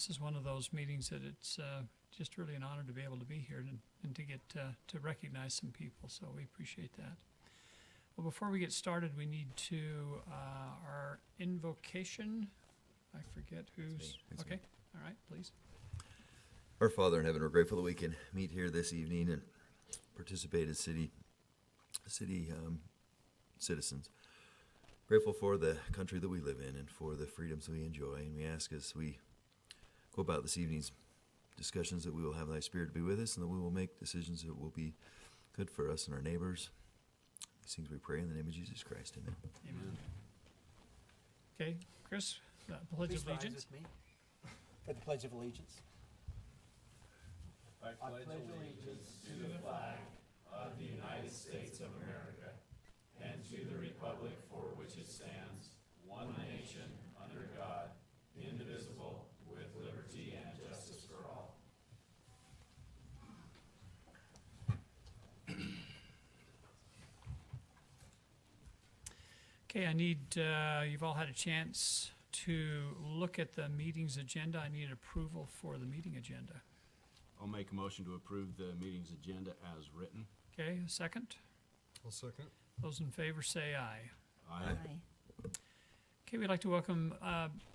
This is one of those meetings that it's just really an honor to be able to be here and to get to recognize some people, so we appreciate that. Well, before we get started, we need to, our invocation, I forget who's, That's okay, me. all right, please. Our Father in heaven, we're grateful that we can meet here this evening and participate as city citizens. Grateful for the country that we live in and for the freedoms we enjoy. And we ask as we go about this evening's discussions that we will have thy Spirit to be with us and that we will make decisions that will be good for us and our neighbors. These things we pray in the name of Jesus Christ. Amen. Amen. Okay, Chris, Pledge Please of rise Allegiance. with me for the Pledge of Allegiance. I pledge allegiance to the flag of the United States of America and to the republic for which it stands, one nation, under God, indivisible, with liberty and justice for all. Okay, I need, you've all had a chance to look at the meeting's agenda. I need approval for the meeting agenda. I'll make a motion to approve the meeting's agenda as written. Okay, a second? I'll second. Those in favor say aye. Aye. Okay, we'd like to welcome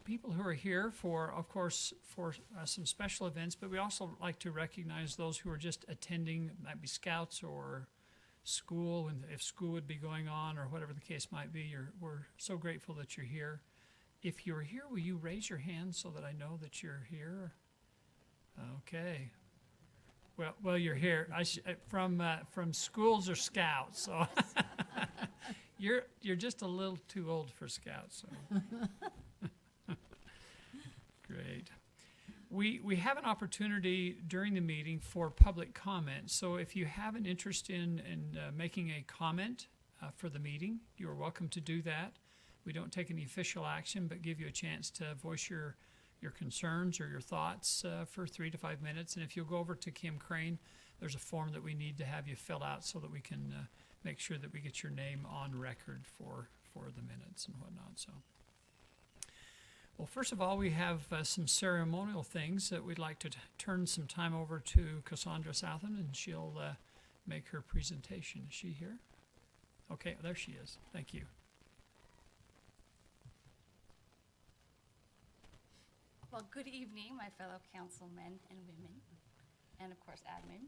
people who are here for, of course, for some special events, but we also like to recognize those who are just attending, might be scouts or school, and if school would be going on or whatever the case might be. We're so grateful that you're here. If you're here, will you raise your hand so that I know that you're here? Okay. Well, you're here. From schools or scouts, so you're just a little too old for scouts. So. Great. We have an opportunity during the meeting for public comment. So if you have an interest in making a comment for the meeting, you are welcome to do that. We don't take any official action, but give you a chance to voice your concerns or your thoughts for 3 to 5 minutes. And if you'll go over to Kim Crane, there's a form that we need to have you fill out so that we can make sure that we get your name on record for the minutes and whatnot. So, well, first of all, we have some ceremonial things that we'd like to turn some time over to Cassandra Southen, and she'll make her presentation. Is she here? Okay, there she is. Thank you. Well, good evening, my fellow councilmen and women, and of course, admin.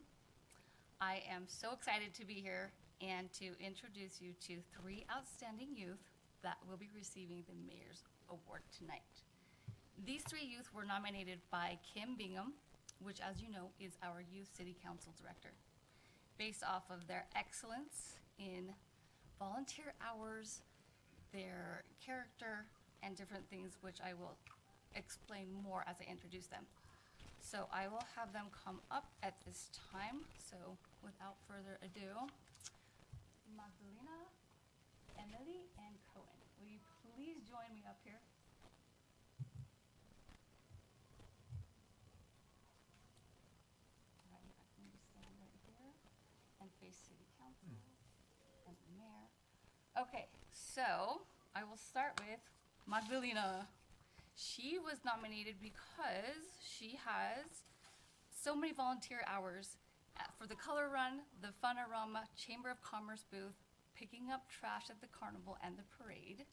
I am so excited to be here and to introduce you to 3 outstanding youth that will be receiving the Mayor's Award tonight. These 3 youth were nominated by Kim Bingham, which, as you know, is our Youth City Council Director, based off of their excellence in volunteer hours, their character, and different things, which I will explain more as I introduce them. So I will have them come up at this time. So without further ado, Magdalena, Emily, and Cohen, will you please join me up here? All right, I'm going to stand right here and face City Council and the Mayor. Okay, so I will start with Magdalena. She was nominated because she has so many volunteer hours for the Color Run, the Funorama, Chamber of Commerce booth, picking up trash at the carnival and the parade.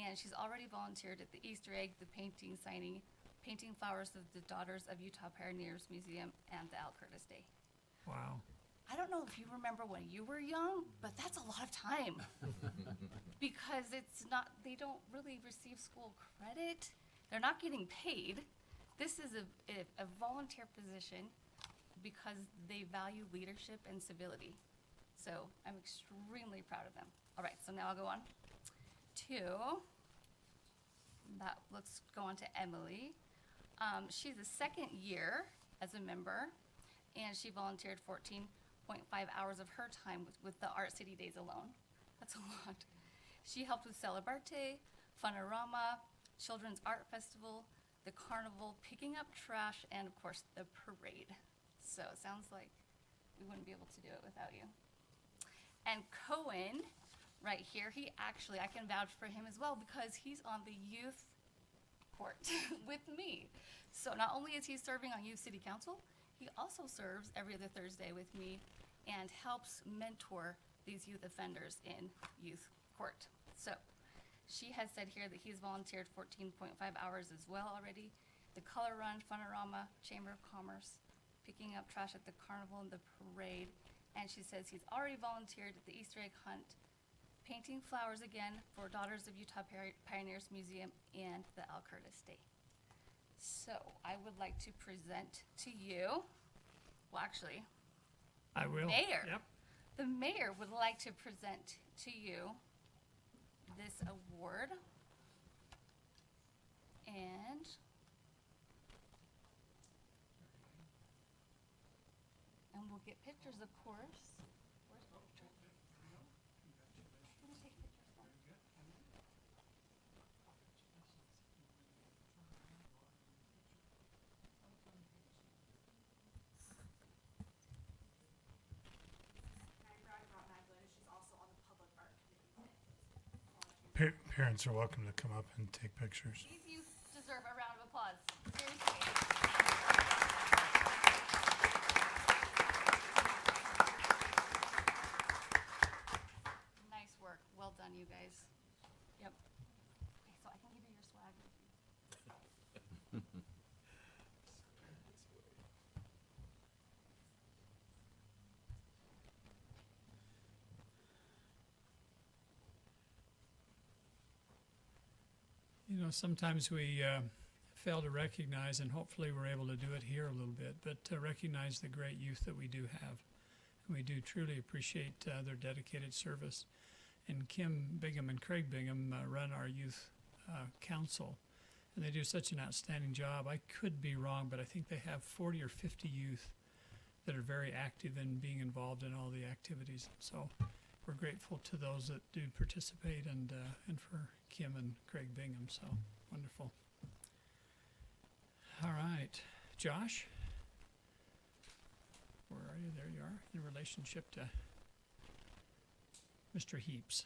And she's already volunteered at the Easter egg, the painting signing, painting flowers of the Daughters of Utah Pioneers Museum, and the Al Curtis Day. Wow. I don't know if you remember when you were young, but that's a lot of time. Because they don't really receive school credit. They're not getting paid. This is a volunteer position because they value leadership and civility. So I'm extremely proud of them. All right, so now I'll go on to, let's go on to Emily. She's a 2nd year as a member, and she volunteered 14.5 hours of her time with the Art City Days alone. That's a lot. She helped with Celebarte, Funorama, Children's Art Festival, the carnival, picking up trash, and of course the parade. So it sounds like we wouldn't be able to do it without you. And Cohen, right here, I can vouch for him as well because he's on the youth Court with me. So not only is he serving on Youth City Council, he also serves every other Thursday with me and helps mentor these youth offenders in youth court. So she has said here that he's volunteered 14.5 hours as well already. The Color Run, Funorama, Chamber of Commerce, picking up trash at the carnival and the parade. And she says he's already volunteered at the Easter egg hunt, painting flowers again for Daughters of Utah Pioneers Museum and the Alcurtis Day. So I would like to present to you, well, actually, I will. Mayor. Yep. The mayor would like to present to you this award. And we'll get pictures, of course. Where's the picture? We'll take pictures. Parents are welcome to come up and take pictures. These youth deserve a round of applause. Seriously. Nice work. Well done, you guys. Yep. Okay, so I can give you your swag. You know, sometimes we fail to recognize, and hopefully we're able to do it here a little bit, but to recognize the great youth that we do have. And we do truly appreciate their dedicated service. And Kim Bingham and Craig Bingham run our youth council, and they do such an outstanding job. I could be wrong, but I think they have 40 or 50 youth that are very active in being involved in all the activities. So we're grateful to those that do participate, and for Kim and Craig Bingham. So wonderful. All right, Josh, where are you? There you are, in relationship to Mr. Heaps.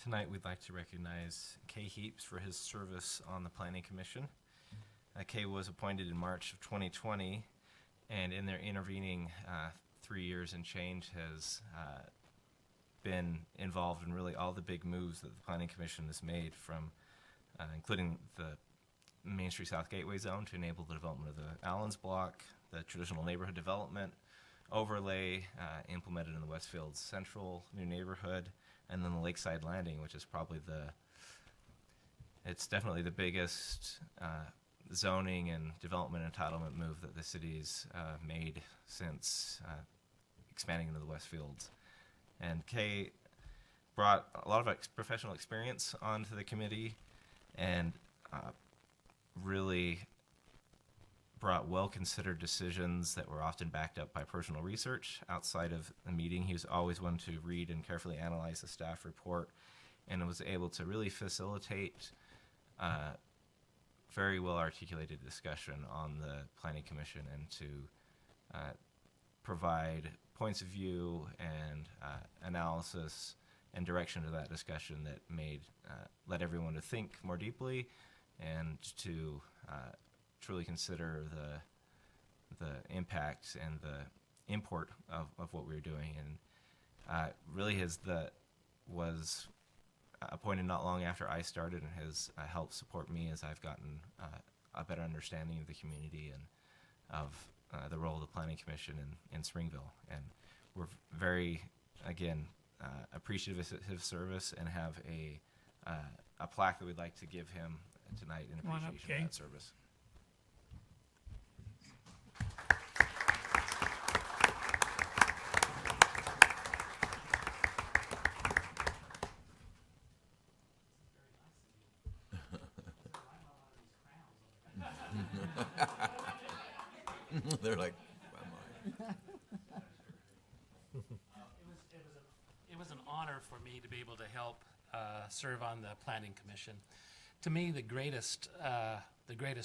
Tonight, we'd like to recognize Kay Heaps for his service on the Planning Commission. Kay was appointed in March of 2020, and in their intervening 3 years and change has been involved in really all the big moves that the Planning Commission has made, from including the Main Street South Gateway Zone to enable the development of the Allens Block, the traditional neighborhood development overlay implemented in the Westfield Central new neighborhood, and then the Lakeside Landing, which is probably it's definitely the biggest zoning and development entitlement move that the city's made since expanding into the Westfields. And Kay brought a lot of professional experience onto the committee, and really brought well-considered decisions that were often backed up by personal research. Outside of the meeting, he was always one to read and carefully analyze the staff report, and was able to really facilitate very well-articulated discussion on the Planning Commission, and to provide points of view and analysis and direction to that discussion that led everyone to think more deeply and to truly consider the impact and the import of what we were doing. And really was appointed not long after I started, and has helped support me as I've gotten a better understanding of the community and of the role of the Planning Commission in Springville. And we're very, again, appreciative of his service, and have a plaque that we'd like to give him tonight in Come on up, appreciation Kay. of that service. They're like, "Am I?" It was an honor for me to be able to help serve on the Planning Commission. To me, the greatest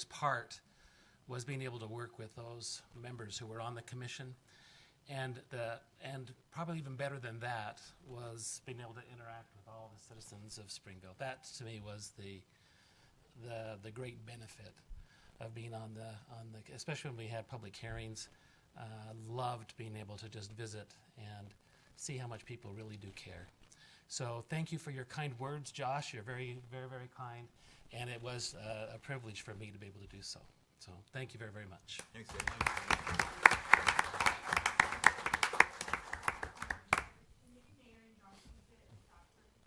part was being able to work with those members who were on the commission and probably even better than that was being able to interact with all the citizens of Springville. That to me was the great benefit of being on the especially when we had public hearings. Loved being able to just visit and see how much people really do care. So thank you for your kind words, Josh. You're very, very, very kind, and it was a privilege for me to be able to do so. So thank you very, very much. Thanks, Kay.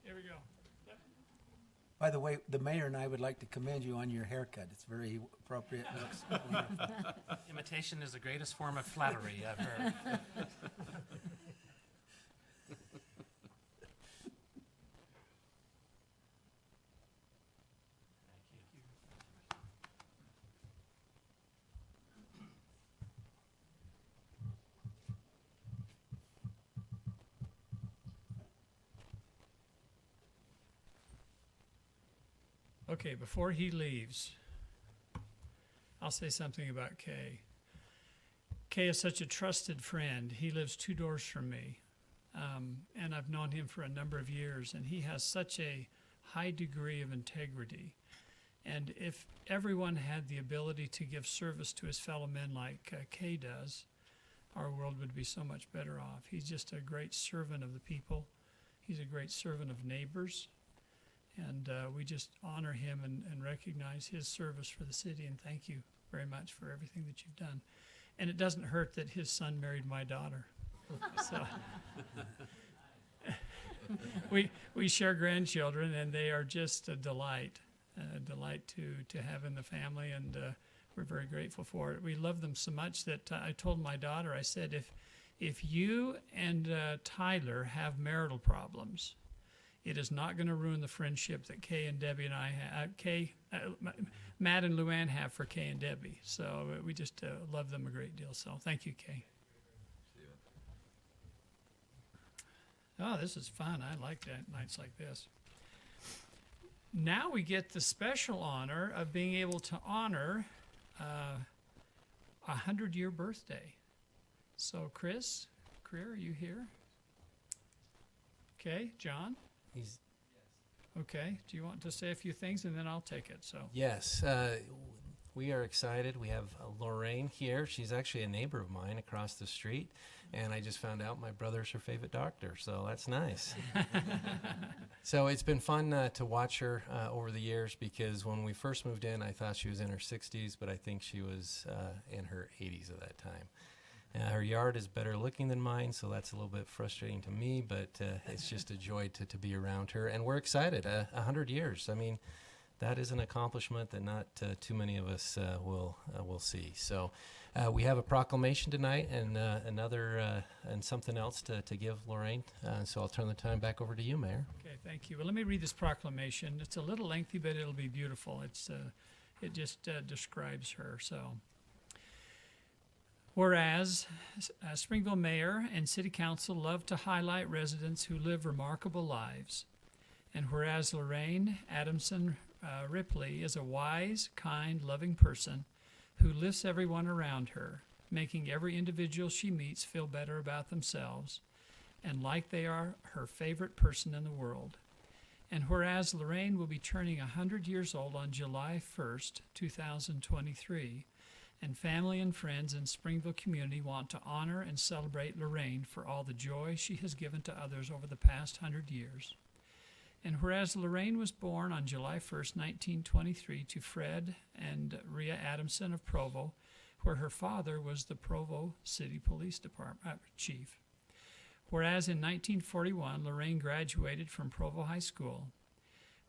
Here we go. By the way, the mayor and I would like to commend you on your haircut. It's very appropriate. Looks wonderful. Imitation is the greatest form of flattery I've heard. Okay, before he leaves, I'll say something about Kay. Kay is such a trusted friend. He lives 2 doors from me, and I've known him for a number of years, and he has such a high degree of integrity. And if everyone had the ability to give service to his fellow men like Kay does, our world would be so much better off. He's just a great servant of the people. He's a great servant of neighbors. And we just honor him and recognize his service for the city, and thank you very much for everything that you've done. And it doesn't hurt that his son married my daughter. So we share grandchildren, and they are just a delight to have in the family, and we're very grateful for it. We love them so much that I told my daughter, I said, if you and Tyler have marital problems, it is not going to ruin the friendship that Kay and Debbie and I have. Matt and Luann have for Kay and Debbie. So we just love them a great deal. So thank you, Kay. Oh, this is fun. I like that nights like this. Now we get the special honor of being able to honor a 100-year birthday. So Chris, Greer, are you here? Okay, John? Okay. Do you want to say a few things, and then I'll take it? So Yes, we are excited. We have Lorraine here. She's actually a neighbor of mine across the street, and I just found out my brother's her favorite doctor, so that's nice. So it's been fun to watch her over the years, because when we first moved in, I thought she was in her 60s, but I think she was in her 80s at that time. Her yard is better looking than mine, so that's a little bit frustrating to me, but it's just a joy to be around her. And we're excited. 100 years. I mean, that is an accomplishment that not too many of us will see. So we have a proclamation tonight, and another and something else to give Lorraine. So I'll turn the time back over to you, Mayor. okay, thank you. Well, let me read this proclamation. It's a little lengthy, but it'll be beautiful. It just describes her. So. Whereas Springville Mayor and City Council love to highlight residents who live remarkable lives, and whereas Lorraine Adamson Ripley is a wise, kind, loving person who lifts everyone around her, making every individual she meets feel better about themselves and like they are her favorite person in the world. And whereas Lorraine will be turning 100 years old on July 1st, 2023, and family and friends in Springville community want to honor and celebrate Lorraine for all the joy she has given to others over the past 100 years. And whereas Lorraine was born on July 1st, 1923 to Fred and Rhea Adamson of Provo, where her father was the Provo City Police Department chief. Whereas in 1941, Lorraine graduated from Provo High School.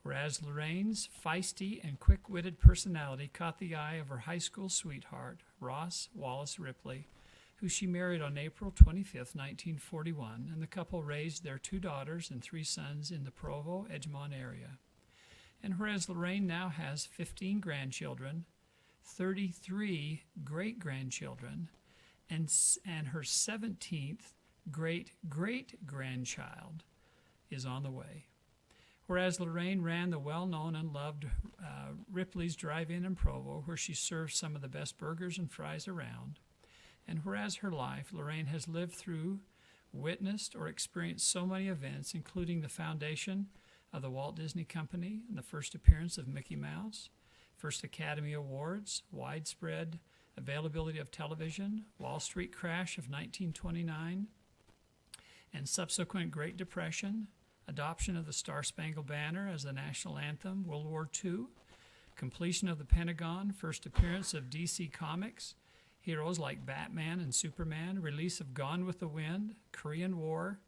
Whereas Lorraine's feisty and quick-witted personality caught the eye of her high school sweetheart, Ross Wallace Ripley, who she married on April 25th, 1941, and the couple raised their 2 daughters and 3 sons in the Provo-Edgemont area. And whereas Lorraine now has 15 grandchildren, 33 great-grandchildren, and her 17th great-great-grandchild is on the way. Whereas Lorraine ran the well-known and loved Ripley's Drive-In in Provo, where she served some of the best burgers and fries around. And whereas her life, Lorraine has lived through, witnessed, or experienced so many events, including the foundation of the Walt Disney Company and the first appearance of Mickey Mouse, first Academy Awards, widespread availability of television, Wall Street crash of 1929, and subsequent Great Depression, adoption of the Star-Spangled Banner as the national anthem, World War II, completion of the Pentagon, first appearance of DC Comics, heroes like Batman and Superman, release of Gone with the Wind, Korean War,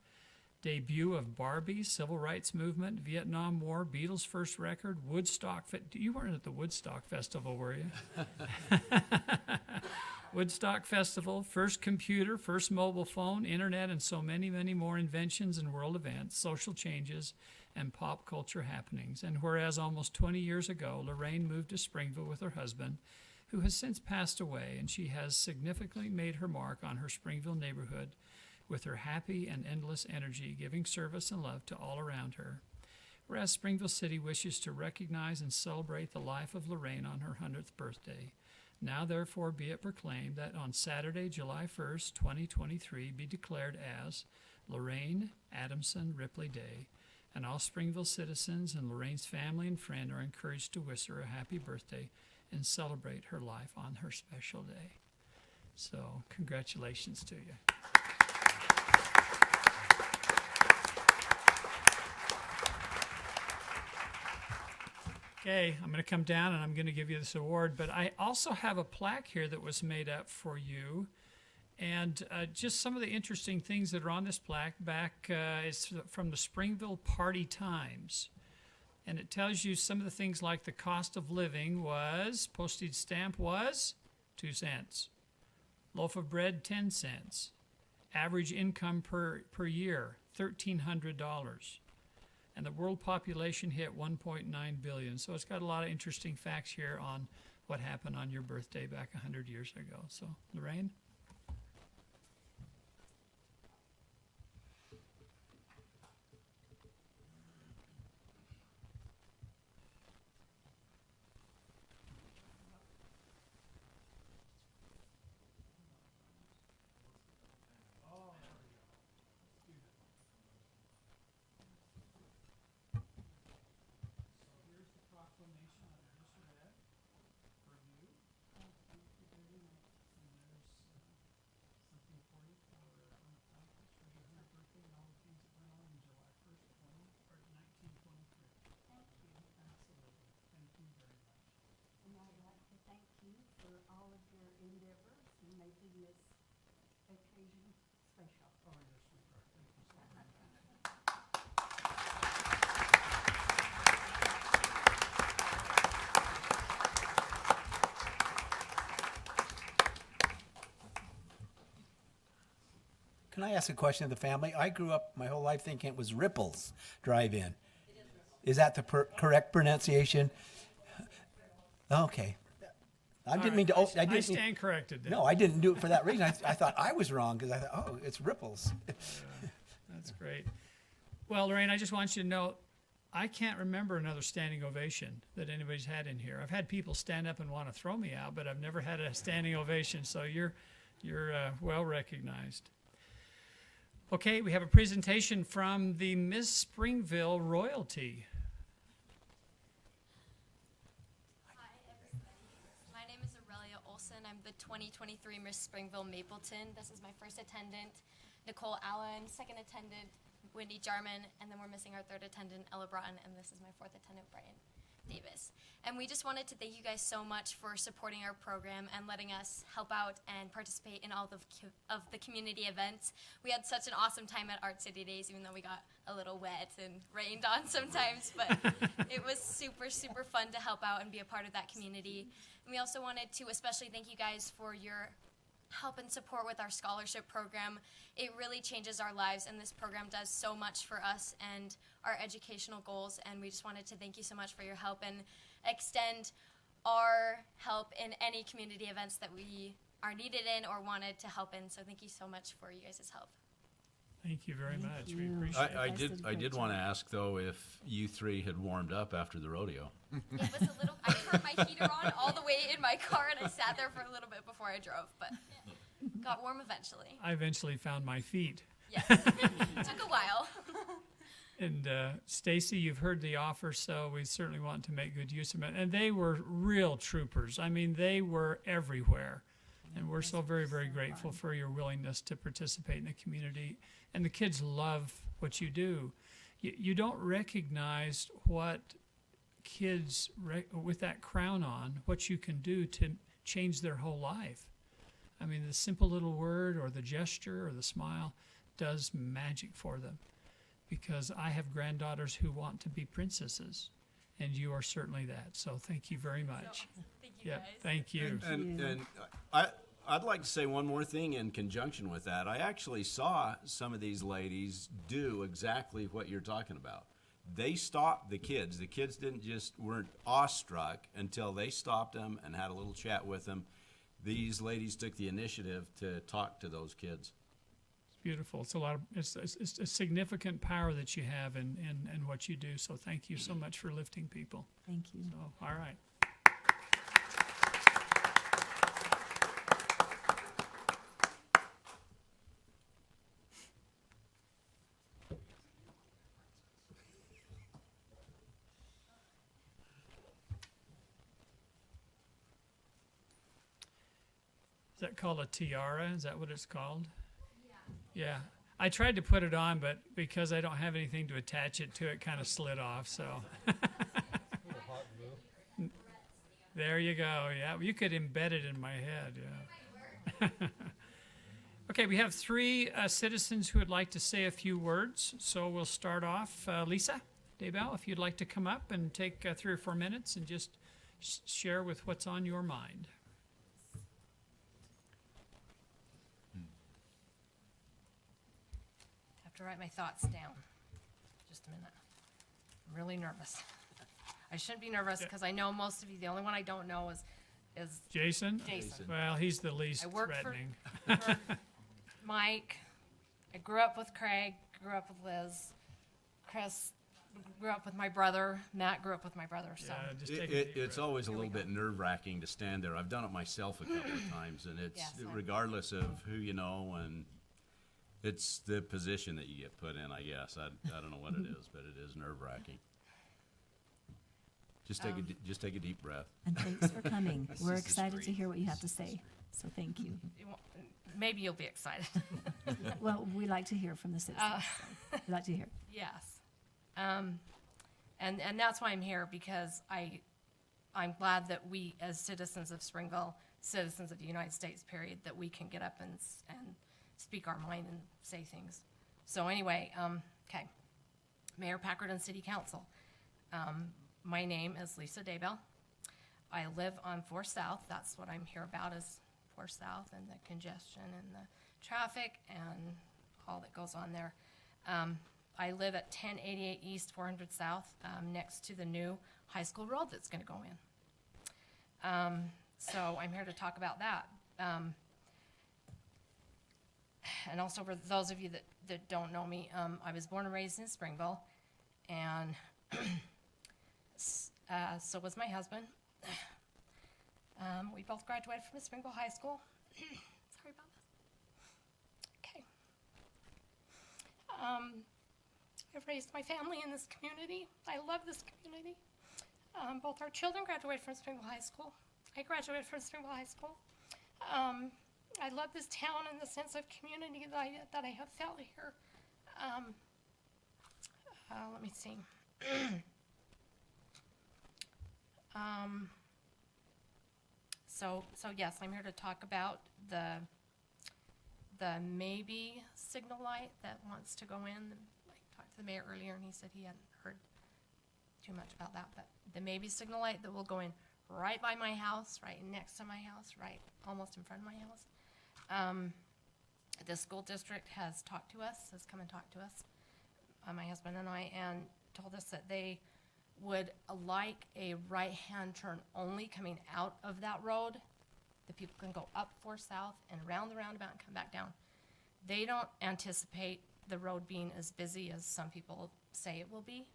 debut of Barbie, Civil Rights Movement, Vietnam War, Beatles' first record, Woodstock. You weren't at the Woodstock Festival, were you? Woodstock Festival, first computer, first mobile phone, internet, and so many, many more inventions and world events, social changes, and pop culture happenings. And whereas almost 20 years ago, Lorraine moved to Springville with her husband, who has since passed away, and she has significantly made her mark on her Springville neighborhood with her happy and endless energy, giving service and love to all around her. Whereas Springville City wishes to recognize and celebrate the life of Lorraine on her 100th birthday. Now therefore be it proclaimed that on Saturday, July 1st, 2023, be declared as Lorraine Adamson Ripley Day, and all Springville citizens and Lorraine's family and friend are encouraged to wish her a happy birthday and celebrate her life on her special day. So, congratulations to you. Okay, I'm going to come down and I'm going to give you this award, but I also have a plaque here that was made up for you. And just some of the interesting things that are on this plaque is from the Springville Party Times. And it tells you some of the things like the cost of living was, postage stamp was 2 cents. Loaf of bread, 10 cents. Average income per year, $1,300. And the world population hit 1.9 billion. So it's got a lot of interesting facts here on what happened on your birthday back 100 years ago. So, Lorraine? Can I ask a question of the family? I grew up my whole life thinking it was Ripples Drive-In. Is that the correct pronunciation? Okay. I didn't mean to. I stand corrected. Then. No, I didn't do it for that reason. I thought I was wrong because I thought, oh, it's Ripples. That's great. Well, Lorraine, I just want you to know, I can't remember another standing ovation that anybody's had in here. I've had people stand up and want to throw me out, but I've never had a standing ovation. So you're well recognized. Okay, we have a presentation from the Miss Springville royalty. Hi, everybody. My name is Aurelia Olson. I'm the 2023 Miss Springville Mapleton. This is my first attendant, Nicole Allen, second attendant, Wendy Jarman, and then we're missing our third attendant, Ella Broughton, and this is my fourth attendant, Brian Davis. And we just wanted to thank you guys so much for supporting our program and letting us help out and participate in all of the community events. We had such an awesome time at Art City Days, even though we got a little wet and rained on sometimes, but it was super, super fun to help out and be a part of that community. And we also wanted to especially thank you guys for your help and support with our scholarship program. It really changes our lives, and this program does so much for us and our educational goals, and we just wanted to thank you so much for your help and extend our help in any community events that we are needed in or wanted to help in. So thank you so much for you guys' help. Thank you very much. We appreciate it. I did want to ask, though, if you three had warmed up after the rodeo. It was a little, I turned my heater on all the way in my car, and I sat there for a little bit before I drove, but Got warm eventually. I eventually found my feet. Yes. Took a while. And Stacy, you've heard the offer, so we certainly want to make good use of it. And they were real troopers. I mean, they were everywhere. And we're so very, very grateful for your willingness to participate in the community. And the kids love what you do. You don't recognize what kids, with that crown on, what you can do to change their whole life. I mean, the simple little word or the gesture or the smile does magic for them. Because I have granddaughters who want to be princesses, and you are certainly that. So thank you very much. Thank you, guys. Thank you. And I'd like to say one more thing in conjunction with that. I actually saw some of these ladies do exactly what you're talking about. They stopped the kids. The kids weren't awestruck until they stopped them and had a little chat with them. These ladies took the initiative to talk to those kids. Beautiful. It's a lot of it's a significant power that you have in what you do. So thank you so much for lifting people. Thank you. So all right. Is that called a tiara? Is that what it's called? Yeah, I tried to put it on, but because I don't have anything to attach it to, it kind of slid off, so. There you go, yeah, you could embed it in my head, yeah. Okay, we have three citizens who would like to say a few words, so we'll start off. Lisa Daybell, if you'd like to come up and take 3 or 4 minutes and just share with what's on your mind. To write my thoughts down. Just a minute. I'm really nervous. I shouldn't be nervous because I know most of you. The only one I don't know is Jason? Jason. Well, he's the least I worked threatening. for Mike. I grew up with Craig. Grew up with Liz. Chris grew up with my brother. Matt grew up with my brother. So Yeah, just take a deep It's breath. always a little bit nerve-wracking to stand there. I've done it myself a couple of times, and it's Yes, regardless of who you know, and it's the position that you get put in, I guess. I don't know what it is, but it is nerve-wracking. Just take a deep breath. And thanks for coming. We're is excited to great. hear what you have to say. So thank you. maybe you'll be excited. Well, we like to hear from the citizens. So we like to hear. Yes. And that's why I'm here, because I'm glad that we, as citizens of Springville, citizens of the United States, period, that we can get up and speak our mind and say things. So anyway, okay. Mayor Packard and City Council. My name is Lisa Daybell. I live on 4 South. That's what I'm here about, is 4 South and the congestion and the traffic and all that goes on there. I live at 1088 East, 400 South, next to the new high school road that's going to go in. So I'm here to talk about that. And also for those of you that don't know me, I was born and raised in Springville, and so was my husband. We both graduated from Springville High School. Sorry about this. Okay. I've raised my family in this community. I love this community. Both our children graduated from Springville High School. I graduated from Springville High School. I love this town and the sense of community that I have felt here. Let me see. So yes, I'm here to talk about the maybe signal light that wants to go in. I talked to the mayor earlier, and he said he hadn't heard too much about that, but the maybe signal light that will go in right by my house, right next to my house, right almost in front of my house. The school district has talked to us, has come and talked to us, my husband and I, and told us that they would like a right-hand turn only coming out of that road. The people can go up 4 South and around the roundabout and come back down. They don't anticipate the road being as busy as some people say it will be.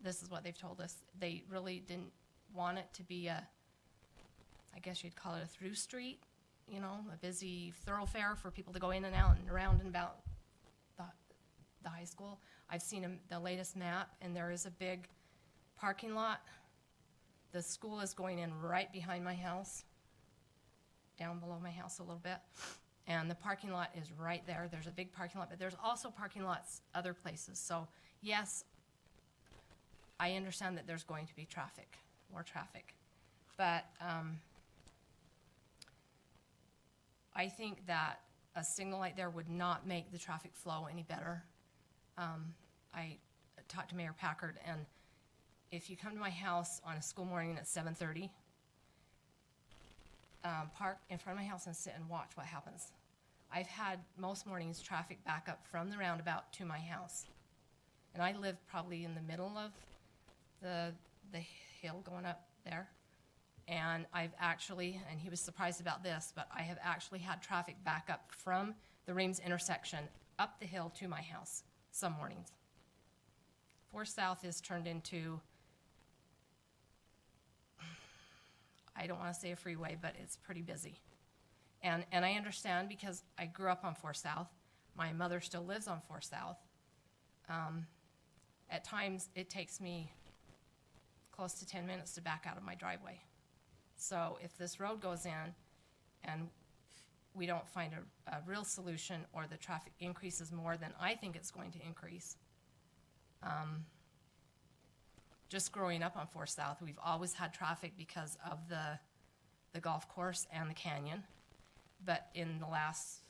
This is what they've told us. They really didn't want it to be I guess you'd call it a through street, you know, a busy thoroughfare for people to go in and out and around and about the high school. I've seen the latest map, and there is a big parking lot. The school is going in right behind my house, down below my house a little bit. And the parking lot is right there. There's a big parking lot, but there's also parking lots other places. So yes, I understand that there's going to be traffic, more traffic. But I think that a signal light there would not make the traffic flow any better. I talked to Mayor Packard, and if you come to my house on a school morning at 7:30, park in front of my house and sit and watch what happens. I've had most mornings traffic back up from the roundabout to my house. And I live probably in the middle of the hill going up there. And I've actually, and he was surprised about this, but I have actually had traffic back up from the Reams intersection up the hill to my house some mornings. 4 South is turned into, I don't want to say a freeway, but it's pretty busy. And I understand because I grew up on 4 South. My mother still lives on 4 South. At times, it takes me close to 10 minutes to back out of my driveway. So if this road goes in and we don't find a real solution, or the traffic increases more than I think it's going to increase, just growing up on 4 South, we've always had traffic because of the golf course and the canyon. But in the last,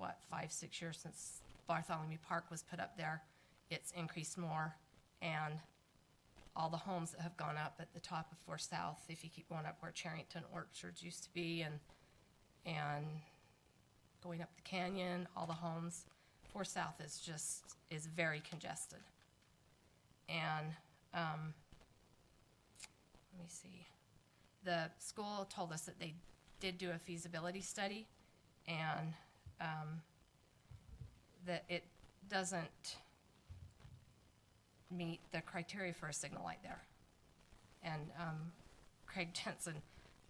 5-6 years since Bartholomew Park was put up there, it's increased more. And all the homes that have gone up at the top of 4 South, if you keep going up where Charrington Orchards used to be, and going up the canyon, all the homes, 4 South is very congested. And let me see. The school told us that they did do a feasibility study, and that it doesn't meet the criteria for a signal light there. And Craig Jensen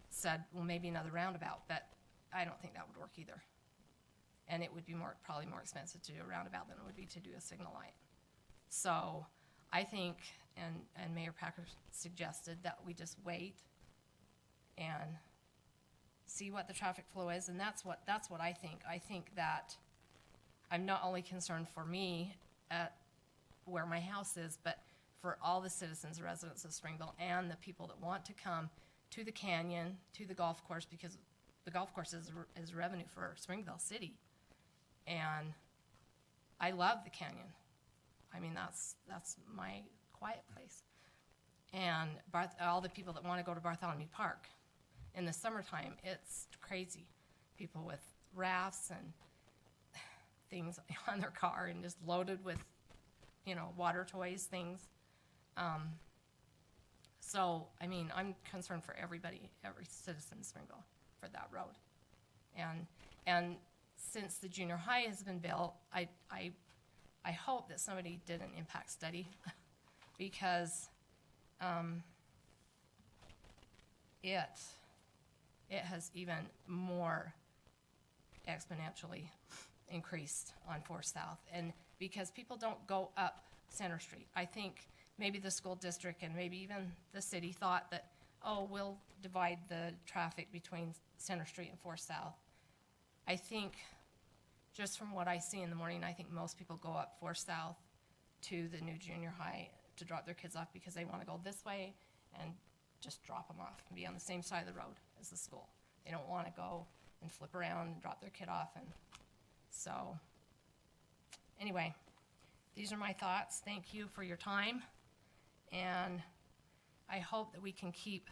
said, well, maybe another roundabout, but I don't think that would work either. And it would be probably more expensive to do a roundabout than it would be to do a signal light. So I think, and Mayor Packer suggested, that we just wait and see what the traffic flow is, and that's what I think. I think that I'm not only concerned for me at where my house is, but for all the citizens, residents of Springville, and the people that want to come to the canyon, to the golf course, because the golf course is revenue for Springville City. And I love the canyon. I mean, that's my quiet place. And all the people that want to go to Bartholomew Park. In the summertime, it's crazy. People with rafts and things on their car and just loaded with, water toys, things. So, I mean, I'm concerned for everybody, every citizen in Springville for that road. And since the junior high has been built, I hope that somebody did an impact study because it has even more exponentially increased on 4 South. And because people don't go up Center Street. I think maybe the school district and maybe even the city thought that, we'll divide the traffic between Center Street and 4 South. I think, just from what I see in the morning, I think most people go up 4 South to the new junior high to drop their kids off because they want to go this way and just drop them off and be on the same side of the road as the school. They don't want to go and flip around and drop their kid off. And so, anyway, these are my thoughts. Thank you for your time. And I hope that we can keep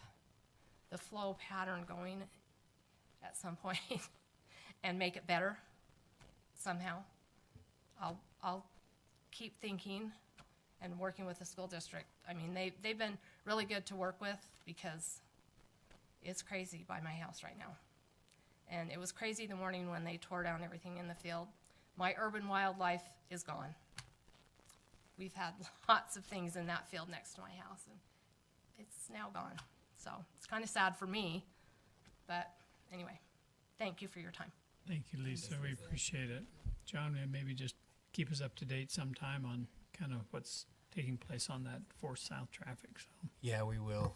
the flow pattern going at some point and make it better somehow. I'll keep thinking and working with the school district. I mean, they've been really good to work with because it's crazy by my house right now. And it was crazy the morning when they tore down everything in the field. My urban wildlife is gone. We've had lots of things in that field next to my house, and it's now gone. So it's kind of sad for me, But anyway, thank you for your time. Thank you, Lisa. We appreciate it. John, maybe just keep us up to date sometime on kind of what's taking place on that 4 South traffic. So Yeah, we will.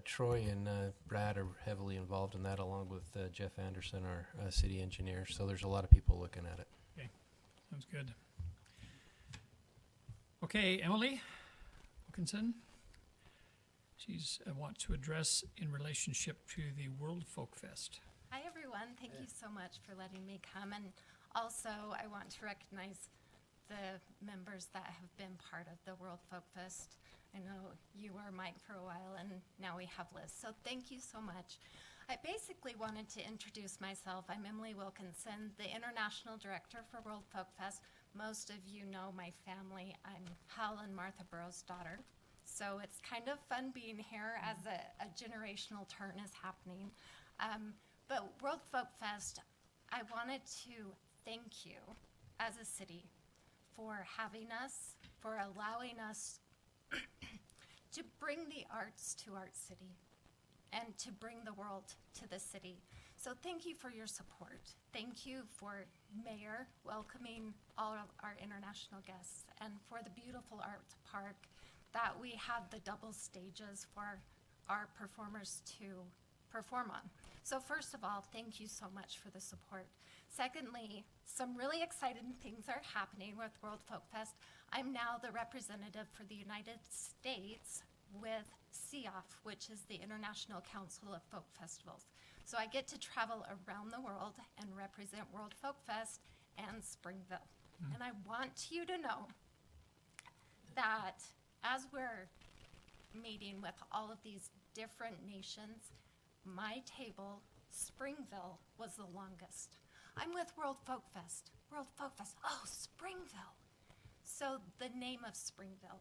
Troy and Brad are heavily involved in that, along with Jeff Anderson, our city engineer. So there's a lot of people looking at it. okay, sounds good. Okay, Emily Wilkinson. She's wants to address in relationship to the World Folk Fest. Hi, everyone. Thank you so much for letting me come. And also, I want to recognize the members that have been part of the World Folk Fest. I know you were Mike for a while, and now we have Liz. So thank you so much. I basically wanted to introduce myself. I'm Emily Wilkinson, the International Director for World Folk Fest. Most of you know my family. I'm Hal and Martha Burroughs' daughter. So it's kind of fun being here as a generational turn is happening. But World Folk Fest, I wanted to thank you as a city for having us, for allowing us to bring the arts to Art City and to bring the world to the city. So thank you for your support. Thank you for Mayor welcoming all of our international guests, and for the beautiful art park that we have the double stages for our performers to perform on. So first of all, thank you so much for the support. Secondly, some really exciting things are happening with World Folk Fest. I'm now the representative for the United States with CIAF, which is the International Council of Folk Festivals. So I get to travel around the world and represent World Folk Fest and Springville. And I want you to know that as we're meeting with all of these different nations, my table, Springville, was the longest. I'm with World Folk Fest. World Folk Fest. Oh, Springville. So the name of Springville,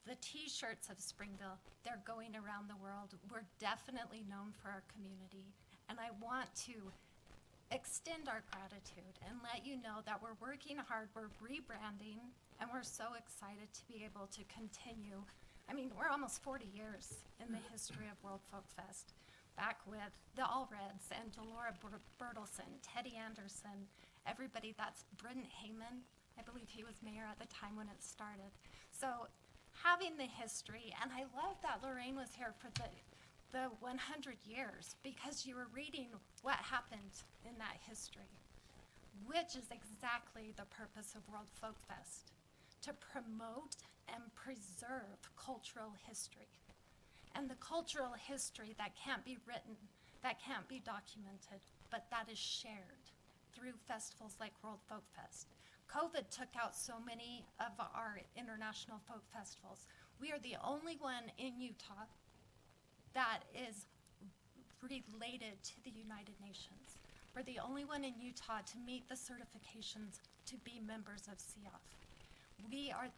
the T-shirts of Springville, they're going around the world. We're definitely known for our community. And I want to extend our gratitude and let you know that we're working hard, we're rebranding, and we're so excited to be able to continue. I mean, we're almost 40 years in the history of World Folk Fest, back with the Allreds and Delora Bertelson, Teddy Anderson, everybody. That's Brent Heyman. I believe he was mayor at the time when it started. So having the history, and I love that Lorraine was here for the 100 years, because you were reading what happened in that history, which is exactly the purpose of World Folk Fest, to promote and preserve cultural history. And the cultural history that can't be written, that can't be documented, but that is shared through festivals like World Folk Fest. COVID took out so many of our international folk festivals. We are the only one in Utah that is related to the United Nations. We're the only one in Utah to meet the certifications to be members of CIAF. We are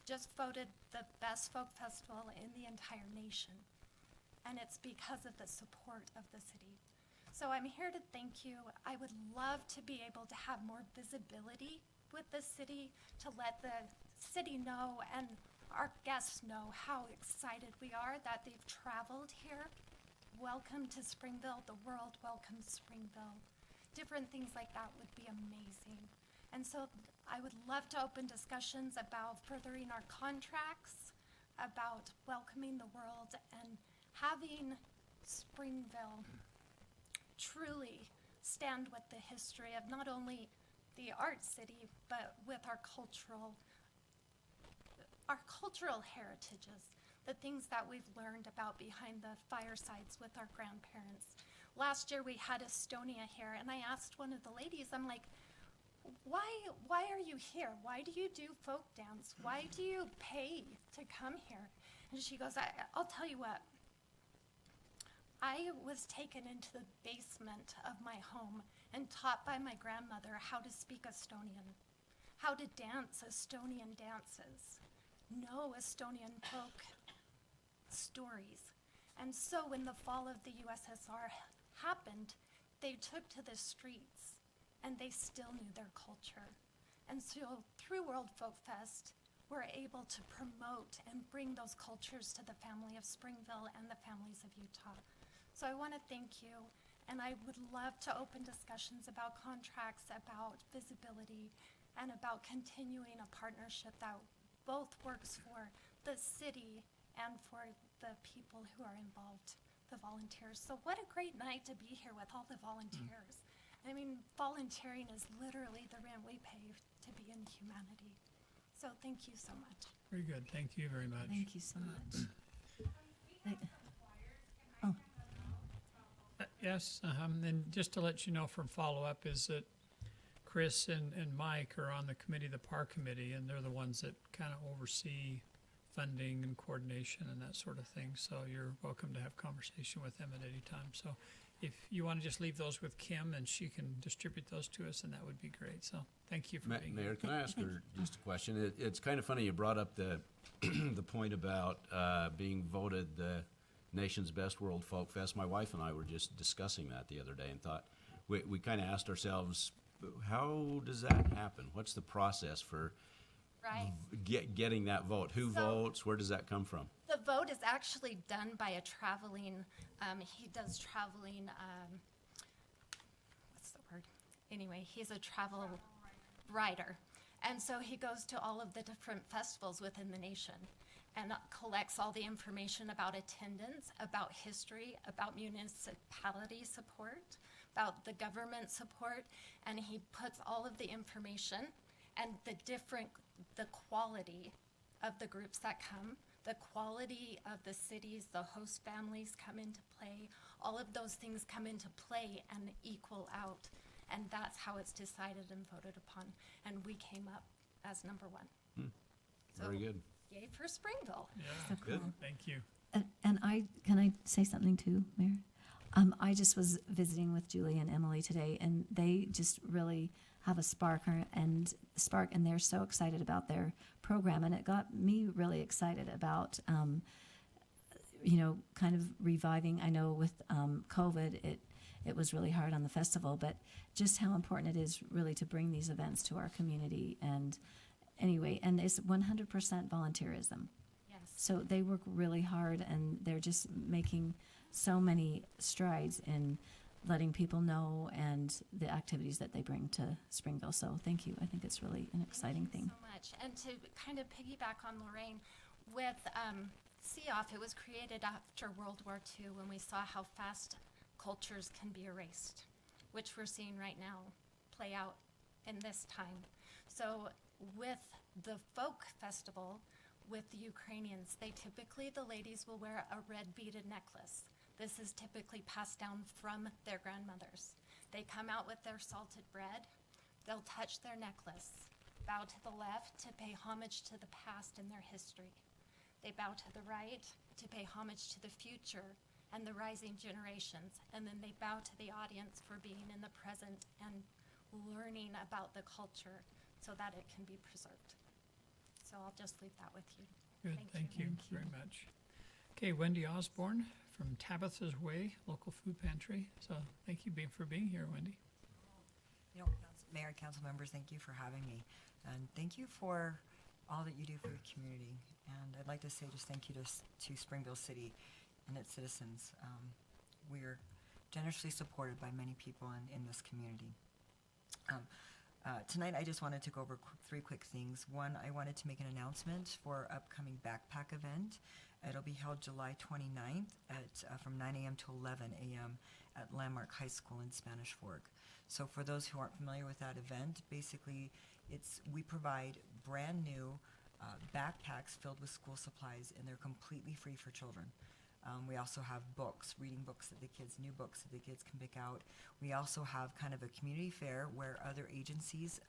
just voted the best folk festival in the entire nation, and it's because of the support of the city. So I'm here to thank you. I would love to be able to have more visibility with the city, to let the city know and our guests know how excited we are that they've traveled here. Welcome to Springville. The world welcomes Springville. Different things like that would be amazing. And so I would love to open discussions about furthering our contracts, about welcoming the world, and having Springville truly stand with the history of not only the art city, but with our cultural heritages, the things that we've learned about behind the firesides with our grandparents. Last year we had Estonia here, and I asked one of the ladies, I'm like, why are you here? Why do you do folk dance? Why do you pay to come here? And she goes, I'll tell you what. I was taken into the basement of my home and taught by my grandmother how to speak Estonian, how to dance Estonian dances, know Estonian folk stories. And so when the fall of the USSR happened, they took to the streets and they still knew their culture. And so through World Folk Fest, we're able to promote and bring those cultures to the family of Springville and the families of Utah. So I want to thank you, And I would love to open discussions about contracts, about visibility, and about continuing a partnership that both works for the city and for the people who are involved, the volunteers. So what a great night to be here with all the volunteers. I mean, volunteering is literally the rent we pay to be in humanity. So thank you so much. Very good. Thank you very much. Thank you so much. Oh, Yes, and just to let you know from follow-up is that Chris and Mike are on the committee, the PAR committee, and they're the ones that kind of oversee funding and coordination and that sort of thing. So you're welcome to have conversation with them at any time. So if you want to just leave those with Kim and she can distribute those to us, then that would be great. So thank you for being Mayor, here. can I ask her just a question? It's kind of funny you brought up the the point about being voted the nation's best World Folk Fest. My wife and I were just discussing that the other day and thought we kind of asked ourselves, how does that happen? What's the process for Right. getting that vote? Who So- votes? Where does that come from? The vote is actually done by a traveling, he does traveling, what's the word? Anyway, he's a travel writer. And so he goes to all of the different festivals within the nation and collects all the information about attendance, about history, about municipality support, about the government support, and he puts all of the information and the quality of the groups that come, the quality of the cities, the host families come into play. All of those things come into play and equal out. And that's how it's decided and voted upon. And we came up as number one. Very good. Yay for Springville. Yeah, Good. thank you. and can I say something too, Mayor? I just was visiting with Julie and Emily today, and they just really have a spark, and they're so excited about their program, and it got me really excited about, kind of reviving. I know with COVID, it was really hard on the festival, but just how important it is really to bring these events to our community. And anyway, and it's 100% volunteerism. Yes. So they work really hard, and they're just making so many strides in letting people know and the activities that they bring to Springville. So thank you. I think it's really an exciting thing. So much. And to kind of piggyback on Lorraine, with CEOF, it was created after World War II when we saw how fast cultures can be erased, which we're seeing right now play out in this time. So with the folk festival, with the Ukrainians, the ladies will wear a red beaded necklace. This is typically passed down from their grandmothers. They come out with their salted bread. They'll touch their necklace, bow to the left to pay homage to the past and their history. They bow to the right to pay homage to the future and the rising generations. And then they bow to the audience for being in the present and learning about the culture so that it can be preserved. So I'll just leave that with you. Good, thank you very much. Okay, Wendy Osborne from Tabitha's Way Local Food Pantry. So thank you for being here, Wendy. Mayor, council members, thank you for having me. And thank you for all that you do for your community. And I'd like to say just thank you to Springville City and its citizens. We're generously supported by many people in this community. Tonight, I just wanted to go over three quick things. One, I wanted to make an announcement for our upcoming backpack event. It'll be held July 29th from 9 a.m. to 11 a.m. at Landmark High School in Spanish Fork. So for those who aren't familiar with that event, basically we provide brand new backpacks filled with school supplies, and they're completely free for children. We also have books, reading books that new books that the kids can pick out. We also have kind of a community fair where other agencies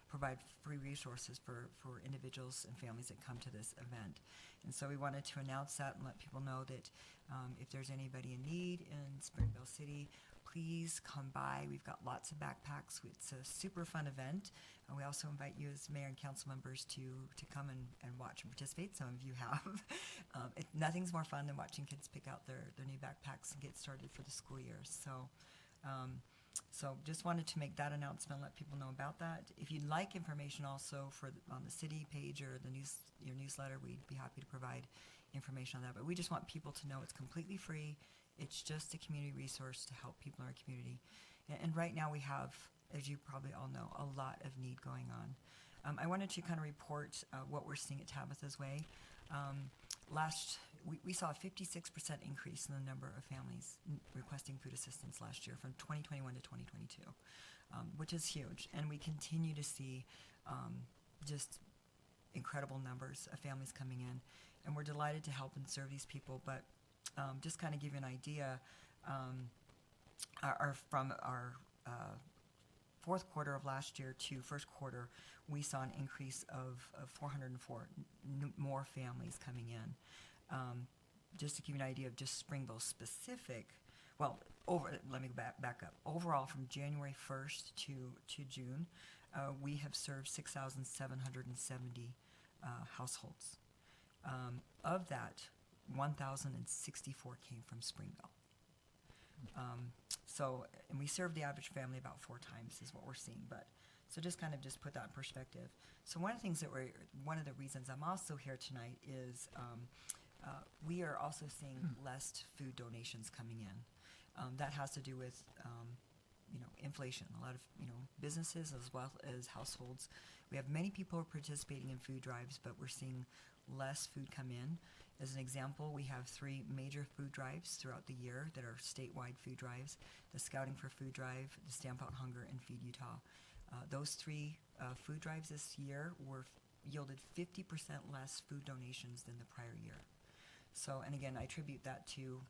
provide free resources for individuals and families that come to this event. And so we wanted to announce that and let people know that if there's anybody in need in Springville City, please come by. We've got lots of backpacks. It's a super fun event. And we also invite you as mayor and council members to come and watch and participate. Some of you have. Nothing's more fun than watching kids pick out their new backpacks and get started for the school year. So So just wanted to make that announcement, let people know about that. If you'd like information also on the city page or your newsletter, we'd be happy to provide information on that. But we just want people to know it's completely free. It's just a community resource to help people in our community. And right now we have, as you probably all know, a lot of need going on. I wanted to kind of report what we're seeing at Tabitha's Way. We saw a 56% increase in the number of families requesting food assistance last year from 2021 to 2022, which is huge. And we continue to see just incredible numbers of families coming in. And we're delighted to help and serve these people. But just kind of give you an idea, from our fourth quarter of last year to first quarter, we saw an increase of 404 more families coming in. Just to give you an idea of just Springville specific, let me go back up. Overall, from January 1st to June, we have served 6,770 households. Of that, 1,064 came from Springville. And we serve the average family about 4 times is what we're seeing. So just kind of just put that in perspective. So one of the reasons I'm also here tonight is we are also seeing less food donations coming in. That has to do with inflation. A lot of businesses as well as households. We have many people participating in food drives, but we're seeing less food come in. As an example, we have 3 major food drives throughout the year that are statewide food drives: the Scouting for Food Drive, the Stamp Out Hunger, and Feed Utah. Those 3 food drives this year yielded 50% less food donations than the prior year. So, and again, I attribute that to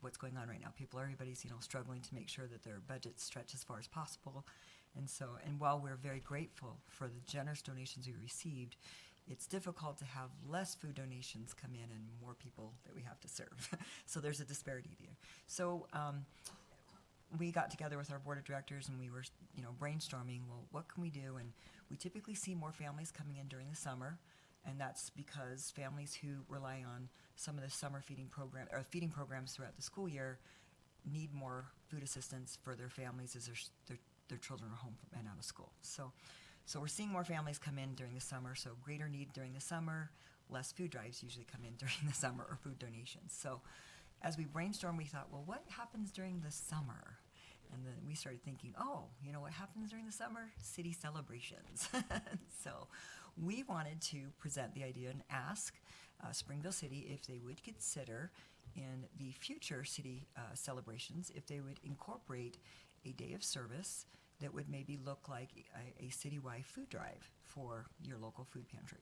what's going on right now. Everybody's struggling to make sure that their budgets stretch as far as possible. And while we're very grateful for the generous donations we received, it's difficult to have less food donations come in and more people that we have to serve. So there's a disparity there. So we got together with our board of directors and we were brainstorming, well, what can we do? And we typically see more families coming in during the summer, and that's because families who rely on some of the summer feeding programs throughout the school year need more food assistance for their families as their children are home and out of school. So we're seeing more families come in during the summer, so greater need during the summer, less food drives usually come in during the summer, or food donations. So as we brainstormed, we thought, well, what happens during the summer? And then we started thinking, what happens during the summer? City celebrations. So we wanted to present the idea and ask Springville City if they would consider in the future city celebrations, if they would incorporate a day of service that would maybe look like a citywide food drive for your local food pantry.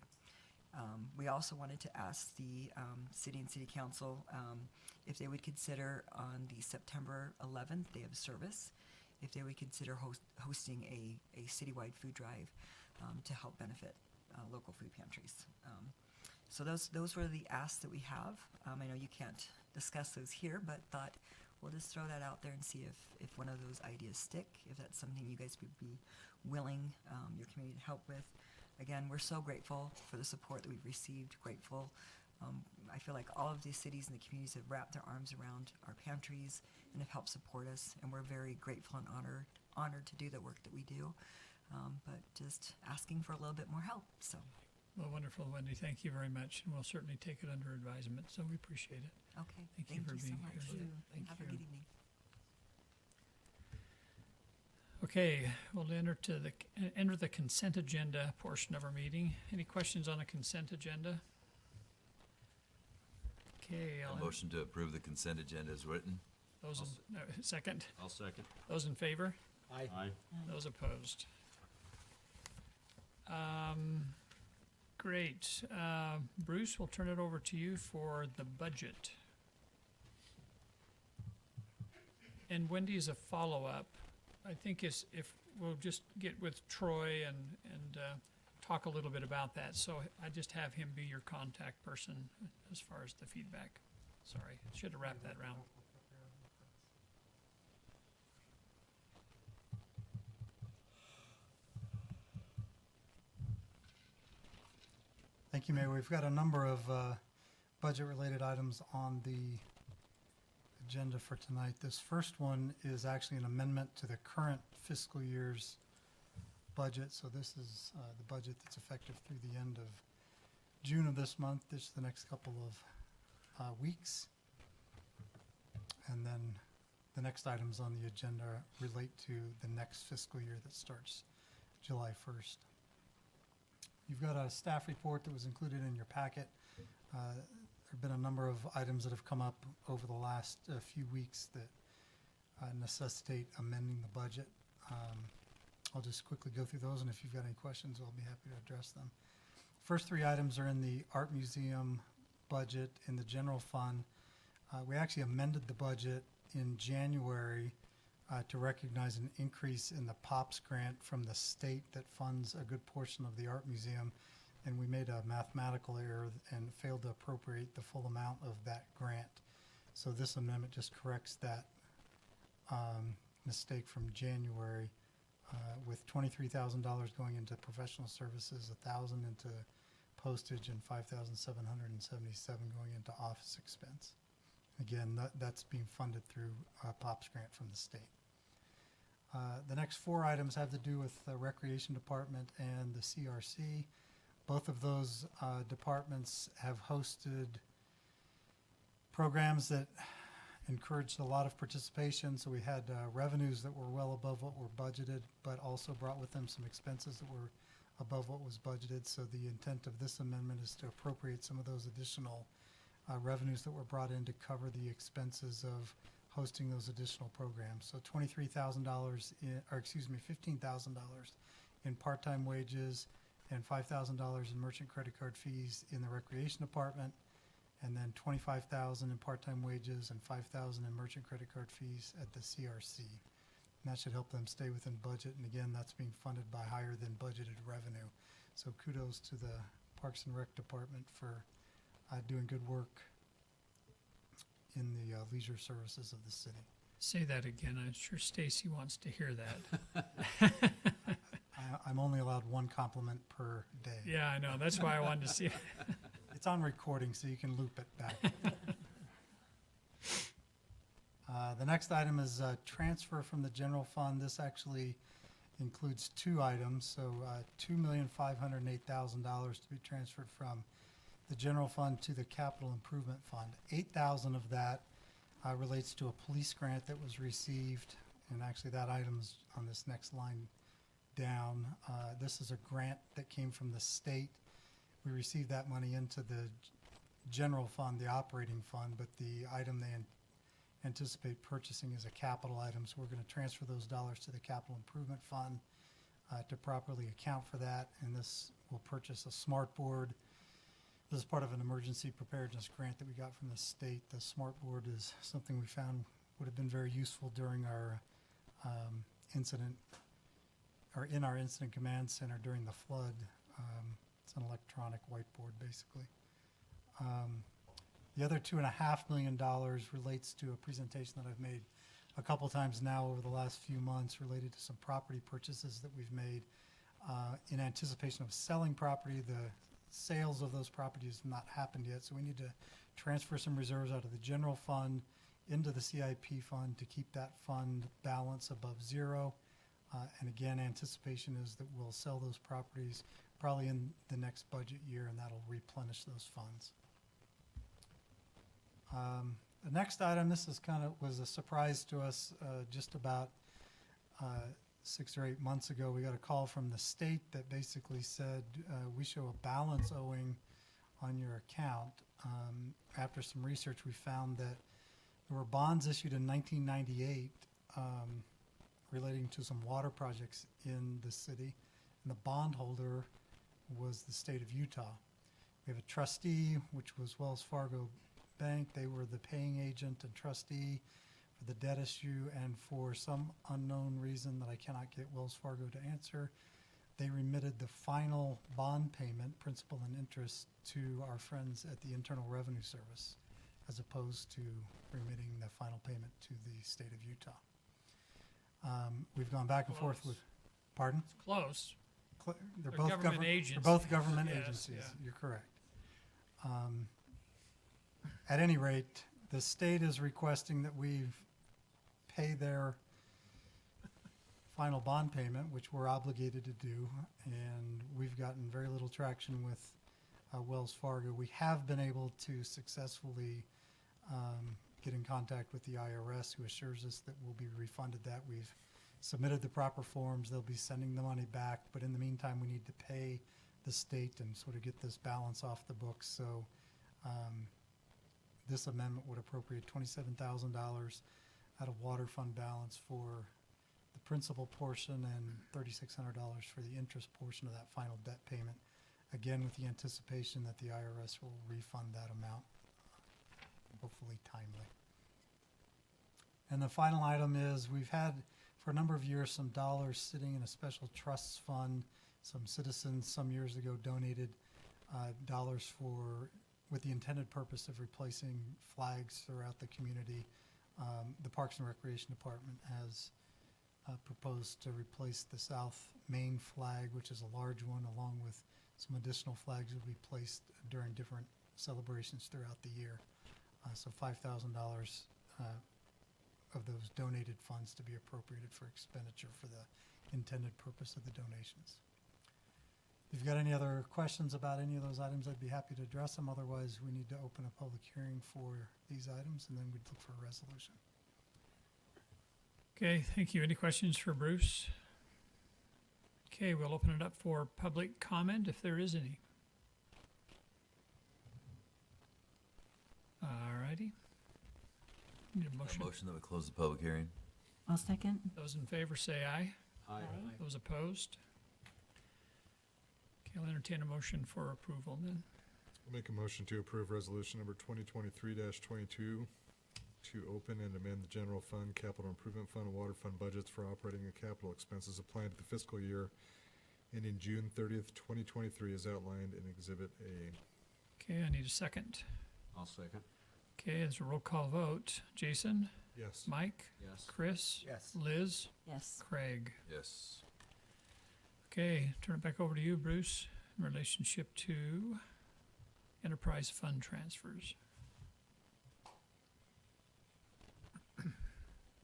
We also wanted to ask the city and city council if they would consider on the September 11th day of service, if they would consider hosting a citywide food drive to help benefit local food pantries. So those were the asks that we have. I know you can't discuss those here, but thought we'll just throw that out there and see if one of those ideas stick, if that's something you guys would be willing your community to help with. Again, we're so grateful for the support that we've received, grateful. I feel like all of these cities and the communities have wrapped their arms around our pantries and have helped support us, and we're very grateful and honored to do the work that we do, but just asking for a little bit more help. So. Well, wonderful, Wendy. Thank you very much, and we'll certainly take it under advisement, so we appreciate it. Okay. Thank you for being so much. here. Thank Have you. a good evening. Okay, we'll enter the consent agenda portion of our meeting. Any questions on the consent agenda? Okay, A motion to approve the consent agenda as written. Second? I'll second. Those in favor? Aye. Those opposed? Great. Bruce, we'll turn it over to you for the budget. And Wendy, as a follow-up, I think if we'll just get with Troy and talk a little bit about that. So I just have him be your contact person as far as the feedback. Sorry, should have wrapped that around. Thank you, Mayor. We've got a number of budget-related items on the agenda for tonight. This first one is actually an amendment to the current fiscal year's budget. So this is the budget that's effective through the end of June of this month. This is the next couple of weeks. And then the next items on the agenda relate to the next fiscal year that starts July 1st. You've got a staff report that was included in your packet. There have been a number of items that have come up over the last few weeks that necessitate amending the budget. I'll just quickly go through those, and if you've got any questions, I'll be happy to address them. First three items are in the Art Museum budget in the general fund. We actually amended the budget in January to recognize an increase in the POPS grant from the state that funds a good portion of the Art Museum, and we made a mathematical error and failed to appropriate the full amount of that grant. So this amendment just corrects that mistake from January, with $23,000 going into professional services, $1,000 into postage, and $5,777 going into office expense. Again, that's being funded through a POPS grant from the state. The next four items have to do with the Recreation Department and the CRC. Both of those departments have hosted programs that encouraged a lot of participation. So we had revenues that were well above what were budgeted, but also brought with them some expenses that were above what was budgeted. So the intent of this amendment is to appropriate some of those additional revenues that were brought in to cover the expenses of hosting those additional programs. So $23,000 $15,000 in part-time wages and $5,000 in merchant credit card fees in the Recreation Department, and then $25,000 in part-time wages and $5,000 in merchant credit card fees at the CRC. And that should help them stay within budget. And again, that's being funded by higher than budgeted revenue. So kudos to the Parks and Rec Department for doing good work in the leisure services of the city. Say that again. I'm sure Stacy wants to hear that. I'm only allowed one compliment per day. Yeah, I know. That's why I wanted to see it. It's on recording, so you can loop it back. The next item is transfer from the general fund. This actually includes two items, so $2,508,000 to be transferred from the general fund to the capital improvement fund. $8,000 of that relates to a police grant that was received, and actually that item's on this next line down. This is a grant that came from the state. We received that money into the general fund, the operating fund, but the item they anticipate purchasing is a capital item, so we're going to transfer those dollars to the capital improvement fund to properly account for that, and this will purchase a smart board. This is part of an emergency preparedness grant that we got from the state. The smart board is something we found would have been very useful during our incident, or in our incident command center during the flood. It's an electronic whiteboard, basically. The other $2.5 million relates to a presentation that I've made a couple times now over the last few months related to some property purchases that we've made in anticipation of selling property. The sales of those properties have not happened yet, so we need to transfer some reserves out of the general fund into the CIP fund to keep that fund balance above zero. And again, anticipation is that we'll sell those properties probably in the next budget year, and that'll replenish those funds. The next item, this is was a surprise to us just about 6 or 8 months ago. We got a call from the state that basically said we show a balance owing on your account. After some research, we found that there were bonds issued in 1998 relating to some water projects in the city, and the bondholder was the state of Utah. We have a trustee, which was Wells Fargo Bank. They were the paying agent and trustee for the debt issue, and for some unknown reason that I cannot get Wells Fargo to answer, they remitted the final bond payment, principal and interest, to our friends at the Internal Revenue Service, as opposed to remitting the final payment to the state of Utah. We've gone back and forth with, pardon? It's close. They're They're both government agencies. They're both government Yes, agencies. yeah. You're correct. At any rate, The state is requesting that we pay their final bond payment, which we're obligated to do, and we've gotten very little traction with Wells Fargo. We have been able to successfully get in contact with the IRS, who assures us that we'll be refunded that. We've submitted the proper forms. They'll be sending the money back, but in the meantime, we need to pay the state and sort of get this balance off the books. So this amendment would appropriate $27,000 out of water fund balance for the principal portion and $3,600 for the interest portion of that final debt payment. Again, with the anticipation that the IRS will refund that amount, hopefully timely. And the final item is we've had for a number of years some dollars sitting in a special trusts fund. Some citizens some years ago donated dollars with the intended purpose of replacing flags throughout the community. The Parks and Recreation Department has proposed to replace the South Main flag, which is a large one, along with some additional flags will be placed during different celebrations throughout the year. So $5,000 of those donated funds to be appropriated for expenditure for the intended purpose of the donations. If you've got any other questions about any of those items, I'd be happy to address them. Otherwise, we need to open a public hearing for these items, and then we'd look for a resolution. Okay, thank you. Any questions for Bruce? Okay, we'll open it up for public comment if there is any. All righty. Need a motion. Motion that we close the public hearing. I'll second. Those in favor say aye. Aye. Those opposed? Okay, I'll entertain a motion for approval then. I'll make a motion to approve resolution number 2023-22 to open and amend the general fund, capital improvement fund, and water fund budgets for operating and capital expenses applied to the fiscal year ending June 30th, 2023 as outlined in Exhibit A. Okay, I need a second. I'll second. Okay, it's a roll call vote. Jason? Yes. Mike? Yes. Chris? Yes. Liz? Yes. Craig? Yes. Okay, turn it back over to you, Bruce, in relationship to enterprise fund transfers.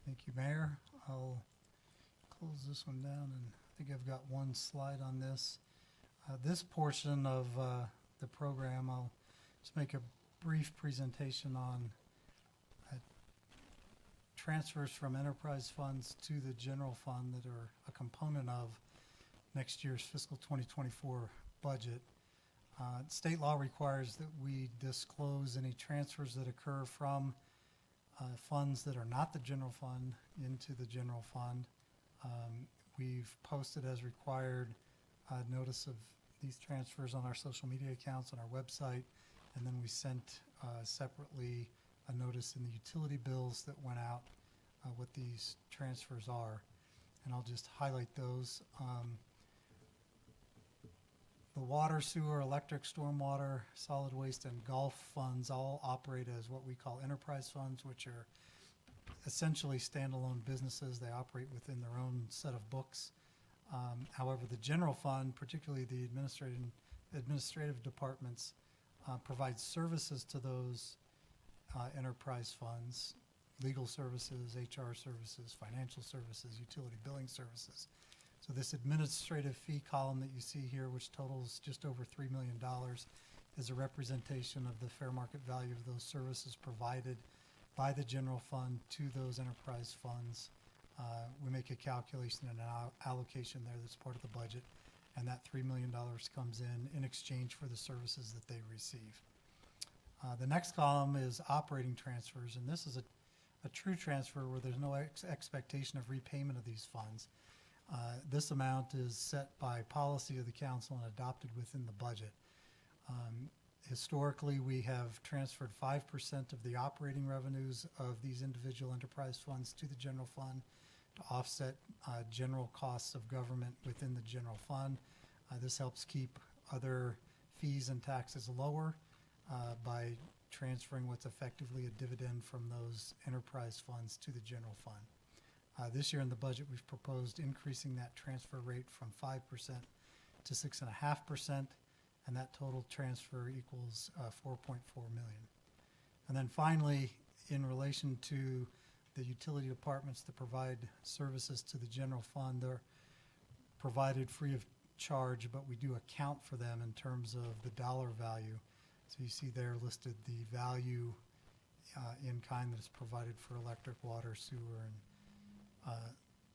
Thank you, Mayor. I'll close this one down, and I think I've got one slide on this. This portion of the program, I'll just make a brief presentation on transfers from enterprise funds to the general fund that are a component of next year's fiscal 2024 budget. State law requires that we disclose any transfers that occur from funds that are not the general fund into the general fund. We've posted as required notice of these transfers on our social media accounts on our website, and then we sent separately a notice in the utility bills that went out what these transfers are, and I'll just highlight those. The water, sewer, electric, stormwater, solid waste, and golf funds all operate as what we call enterprise funds, which are essentially standalone businesses. They operate within their own set of books. However, the general fund, particularly the administrative departments, provide services to those enterprise funds, legal services, HR services, financial services, utility billing services. So this administrative fee column that you see here, which totals just over $3 million, is a representation of the fair market value of those services provided by the general fund to those enterprise funds. We make a calculation and an allocation there that's part of the budget, and that $3 million comes in exchange for the services that they receive. The next column is operating transfers, and this is a true transfer where there's no expectation of repayment of these funds. This amount is set by policy of the council and adopted within the budget. Historically, we have transferred 5% of the operating revenues of these individual enterprise funds to the general fund to offset general costs of government within the general fund. This helps keep other fees and taxes lower by transferring what's effectively a dividend from those enterprise funds to the general fund. This year in the budget, we've proposed increasing that transfer rate from 5% to 6.5%, and that total transfer equals $4.4 million. And then finally, in relation to the utility departments that provide services to the general fund, they're provided free of charge, but we do account for them in terms of the dollar value. So you see there listed the value in kind that is provided for electric, water, sewer, and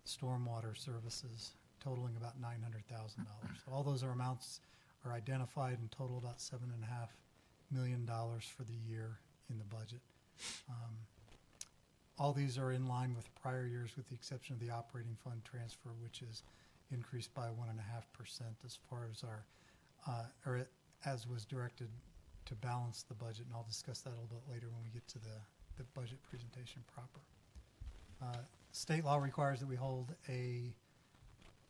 stormwater services, totaling about $900,000. So all those amounts are identified and total about $7.5 million for the year in the budget. All these are in line with prior years, with the exception of the operating fund transfer, which is increased by 1.5% as far as our, as was directed to balance the budget, and I'll discuss that a little bit later when we get to the budget presentation proper. State law requires that we hold a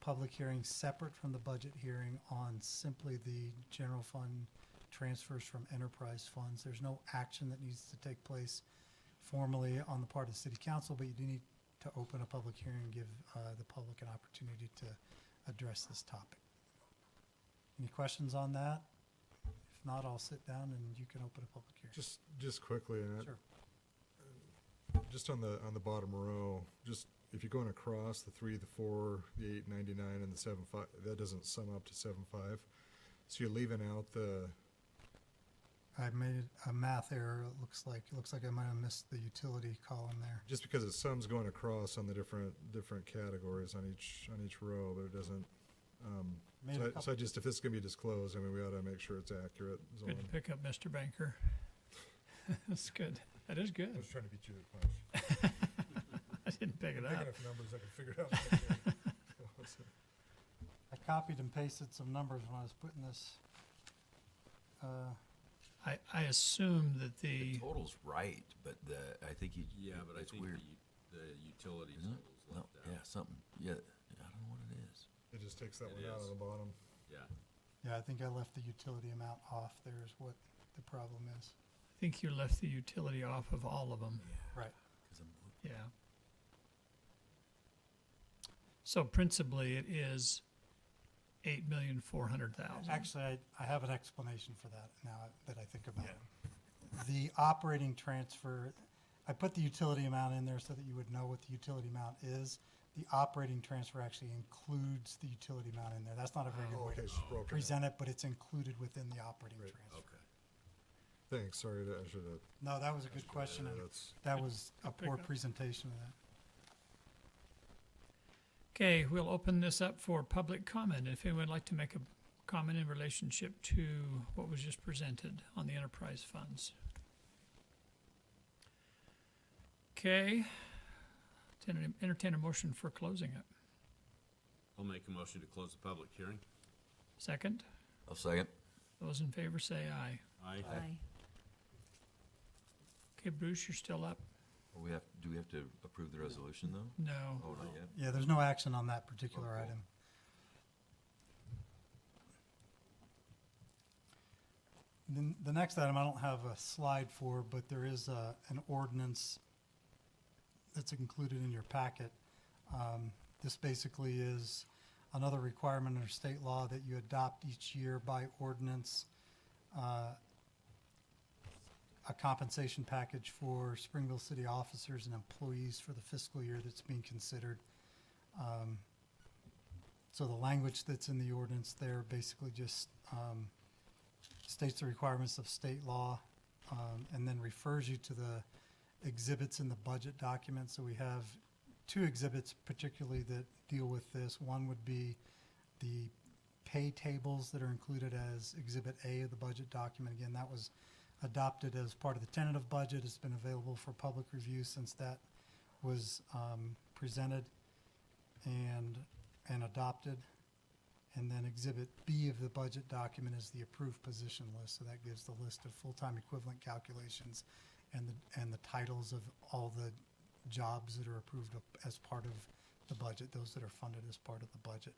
public hearing separate from the budget hearing on simply the general fund transfers from enterprise funds. There's no action that needs to take place formally on the part of the city council, but you do need to open a public hearing and give the public an opportunity to address this topic. Any questions on that? If not, I'll sit down and you can open a public hearing. Just quickly, and Sure. just on the bottom row, just if you're going across the 3, the 4, the 8.99, and the 7.5, that doesn't sum up to 7.5. So you're leaving out the. I made a math error. It looks like I might have missed the utility column there. Just because it sums going across on the different categories on each row, but it doesn't. So I just, if this is going to be disclosed, I mean, we ought to make sure it's accurate. is all Good to I'm- pick up, Mr. Banker. That's good. That is good. I was trying to beat you to the punch. I didn't pick it Big up. enough numbers, I can figure it out. I copied and pasted some numbers when I was putting this. I assume that The the, total's right, but I think you. Yeah, but I it's think weird. the utility Isn't it? totals No, left out. yeah, something. Yeah, I don't know what it is. It just takes that It one out is. of the bottom. Yeah. Yeah, I think I left the utility amount off. There's what the problem is. I think you left the utility off of all of them. Right. 'Cause I'm Yeah. So principally, it is 8,400,000. Actually, I have an explanation for that now that I think about it. The operating transfer, I put the utility amount in there so that you would know what the utility amount is. The operating transfer actually includes the utility amount in there. That's not a very good way Okay, to it's just broken. present it, but it's included within the operating Right. transfer. Okay. Thanks, sorry, I should have. No, that was a good question, and That's, that was a pick poor up. presentation of that. Okay, we'll open this up for public comment. If anyone would like to make a comment in relationship to what was just presented on the enterprise funds. Okay, entertain a motion for closing it. I'll make a motion to close the public hearing. Second, I'll second. those in favor say aye. Aye. Aye. Okay, Bruce, you're still up? Do we have to approve the resolution though? No. Oh, not yet. Yeah, there's no action on that particular Oh, cool. item. Then the next item, I don't have a slide for, but there is an ordinance that's included in your packet. This basically is another requirement under state law that you adopt each year by ordinance a compensation package for Springville city officers and employees for the fiscal year that's being considered. So the language that's in the ordinance there basically just states the requirements of state law and then refers you to the exhibits in the budget document. So we have two exhibits particularly that deal with this. One would be the pay tables that are included as Exhibit A of the budget document. Again, that was adopted as part of the tentative budget. It's been available for public review since that was presented and adopted. And then Exhibit B of the budget document is the approved position list. So that gives the list of full-time equivalent calculations and the titles of all the jobs that are approved as part of the budget, those that are funded as part of the budget.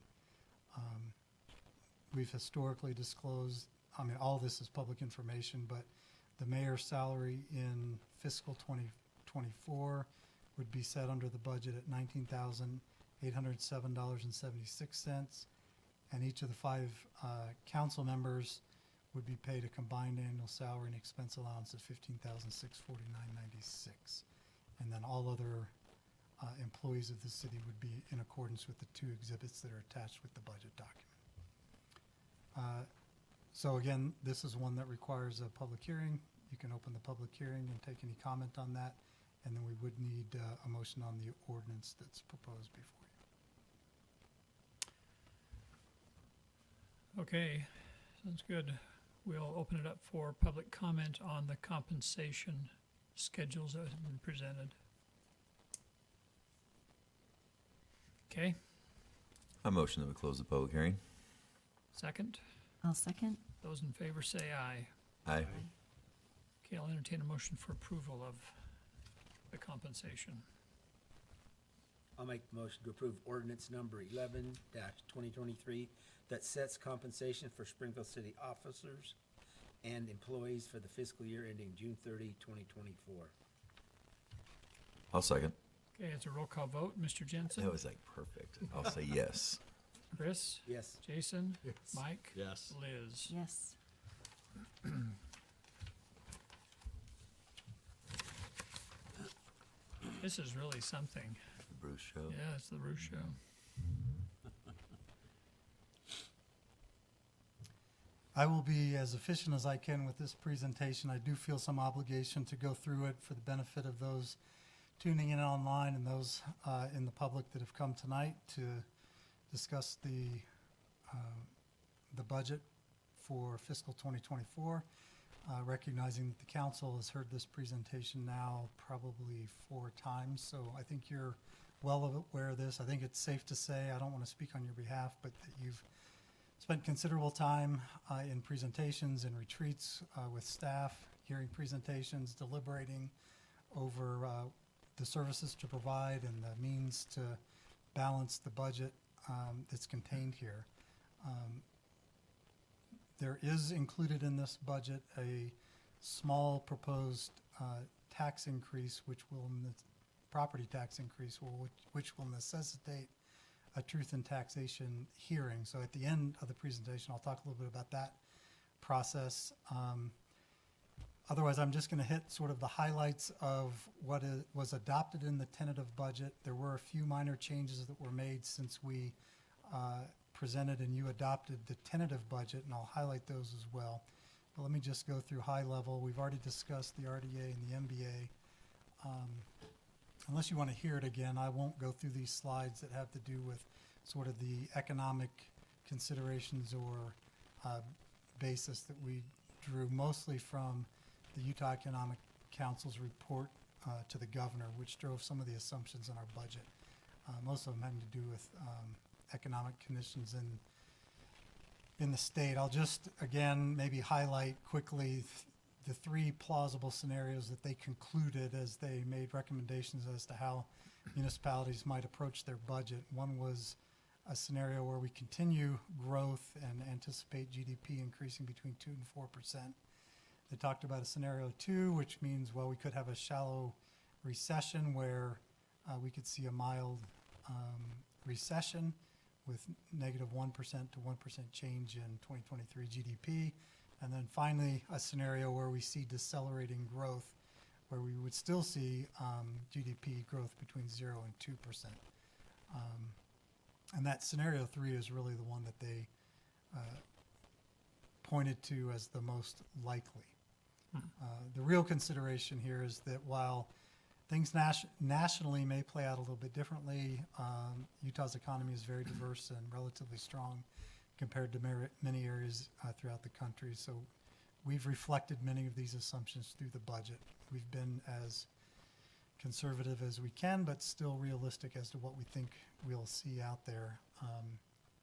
We've historically disclosed, I mean, all this is public information, but the mayor's salary in fiscal 2024 would be set under the budget at $19,807.76. And each of the five council members would be paid a combined annual salary and expense allowance of $15,649.96. And then all other employees of the city would be in accordance with the two exhibits that are attached with the budget document. So again, this is one that requires a public hearing. You can open the public hearing and take any comment on that, and then we would need a motion on the ordinance that's proposed before you. Okay, sounds good. We'll open it up for public comment on the compensation schedules that have been presented. Okay, I motion that we close the public hearing. second. I'll second. Those in favor say aye. Aye. Okay, I'll entertain a motion for approval of the compensation. I'll make the motion to approve ordinance number 11-2023 that sets compensation for Springville City officers and employees for the fiscal year ending June 30, 2024. I'll second. Okay, it's a roll call vote. Mr. Jensen? That was like perfect. I'll say yes. Chris? Yes. Jason? Yes. Mike? Yes. Liz? Yes. This is really something. The Bruce Show. Yeah, it's the Bruce Show. I will be as efficient as I can with this presentation. I do feel some obligation to go through it for the benefit of those tuning in online and those in the public that have come tonight to discuss the budget for fiscal 2024, recognizing that the council has heard this presentation now probably 4 times. So I think you're well aware of this. I think it's safe to say, I don't want to speak on your behalf, but that you've spent considerable time in presentations and retreats with staff, hearing presentations, deliberating over the services to provide and the means to balance the budget that's contained here. There is included in this budget a small proposed tax increase, property tax increase, which will necessitate a truth in taxation hearing. So at the end of the presentation, I'll talk a little bit about that process. Otherwise, I'm just going to hit sort of the highlights of what was adopted in the tentative budget. There were a few minor changes that were made since we presented and you adopted the tentative budget, and I'll highlight those as well. But let me just go through high level. We've already discussed the RDA and the MBA. Unless you want to hear it again, I won't go through these slides that have to do with sort of the economic considerations or basis that we drew mostly from the Utah Economic Council's report to the governor, which drove some of the assumptions in our budget. Most of them having to do with economic conditions in the state. I'll just, again, maybe highlight quickly the 3 plausible scenarios that they concluded as they made recommendations as to how municipalities might approach their budget. One was a scenario where we continue growth and anticipate GDP increasing between 2 and 4%. They talked about a scenario 2, which means, well, we could have a shallow recession where we could see a mild recession with negative 1% to 1% change in 2023 GDP. And then finally, a scenario where we see decelerating growth, where we would still see GDP growth between 0 and 2%. And that scenario 3 is really the one that they pointed to as the most likely. The real consideration here is that while things nationally may play out a little bit differently, Utah's economy is very diverse and relatively strong compared to many areas throughout the country. So we've reflected many of these assumptions through the budget. We've been as conservative as we can, but still realistic as to what we think we'll see out there,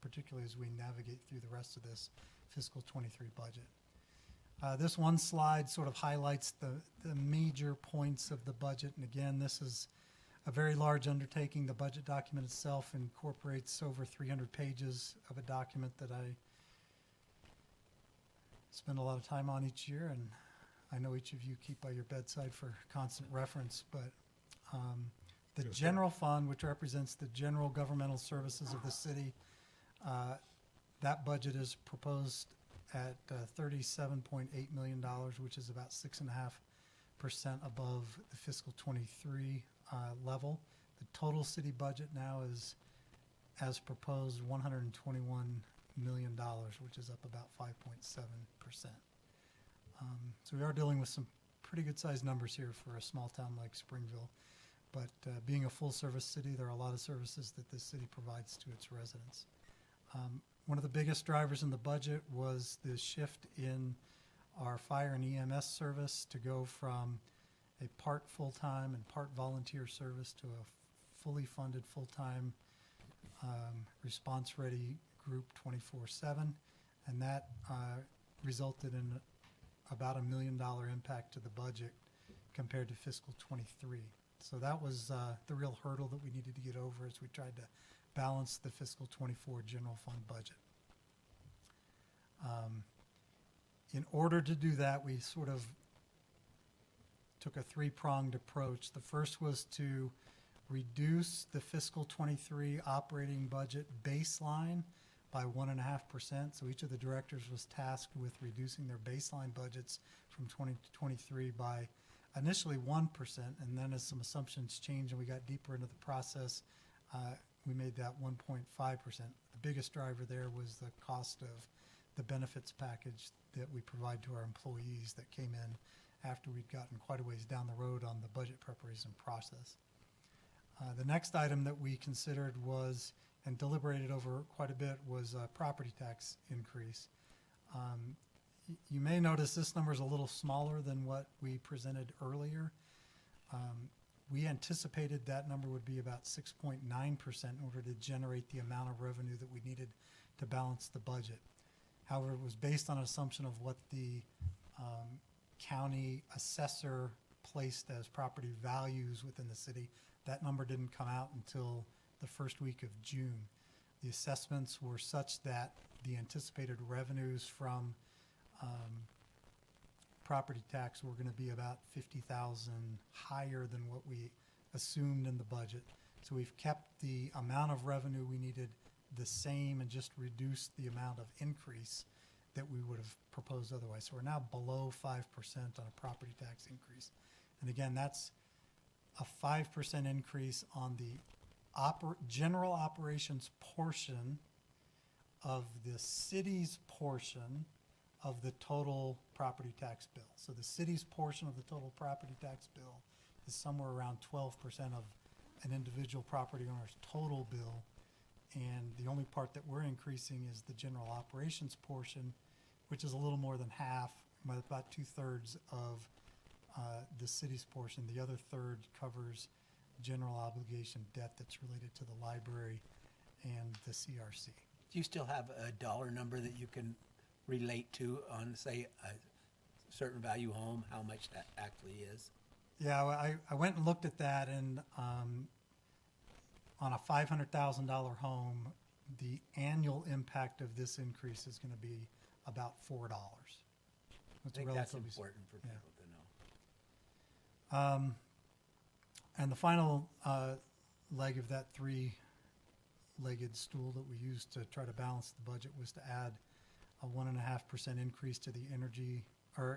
particularly as we navigate through the rest of this fiscal 23 budget. This one slide sort of highlights the major points of the budget. And again, this is a very large undertaking. The budget document itself incorporates over 300 pages of a document that I spend a lot of time on each year, and I know each of you keep by your bedside for constant reference. But the general fund, which represents the general governmental services of the city, that budget is proposed at $37.8 million, which is about 6.5% above the fiscal 23 level. The total city budget now is, as proposed, $121 million, which is up about 5.7%. So we are dealing with some pretty good-sized numbers here for a small town like Springville. But being a full-service city, there are a lot of services that this city provides to its residents. One of the biggest drivers in the budget was the shift in our fire and EMS service to go from a part full-time and part volunteer service to a fully funded full-time response-ready group 24/7, and that resulted in about $1 million impact to the budget compared to fiscal 23. So that was the real hurdle that we needed to get over as we tried to balance the fiscal 24 general fund budget. In order to do that, we sort of took a three-pronged approach. The first was to reduce the fiscal 23 operating budget baseline by 1.5%. So each of the directors was tasked with reducing their baseline budgets from 2023 by initially 1%, and then as some assumptions changed and we got deeper into the process, we made that 1.5%. The biggest driver there was the cost of the benefits package that we provide to our employees that came in after we'd gotten quite a ways down the road on the budget preparation process. The next item that we considered was, and deliberated over quite a bit, was a property tax increase. You may notice this number is a little smaller than what we presented earlier. We anticipated that number would be about 6.9% in order to generate the amount of revenue that we needed to balance the budget. However, it was based on an assumption of what the county assessor placed as property values within the city. That number didn't come out until the first week of June. The assessments were such that the anticipated revenues from property tax were going to be about $50,000 higher than what we assumed in the budget. So we've kept the amount of revenue we needed the same and just reduced the amount of increase that we would have proposed otherwise. So we're now below 5% on a property tax increase. And again, that's a 5% increase on the general operations portion of the city's portion of the total property tax bill. So the city's portion of the total property tax bill is somewhere around 12% of an individual property owner's total bill. And the only part that we're increasing is the general operations portion, which is a little more than half, about 2/3 of the city's portion. The other third covers general obligation debt that's related to the library and the CRC. Do you still have a dollar number that you can relate to on, say, a certain value home, how much that actually is? Yeah, I went and looked at that, and on a $500,000 home, the annual impact of this increase is going to be about $4. I think that's important for people to know. And the final leg of that three-legged stool that we used to try to balance the budget was to add a 1.5% increase to the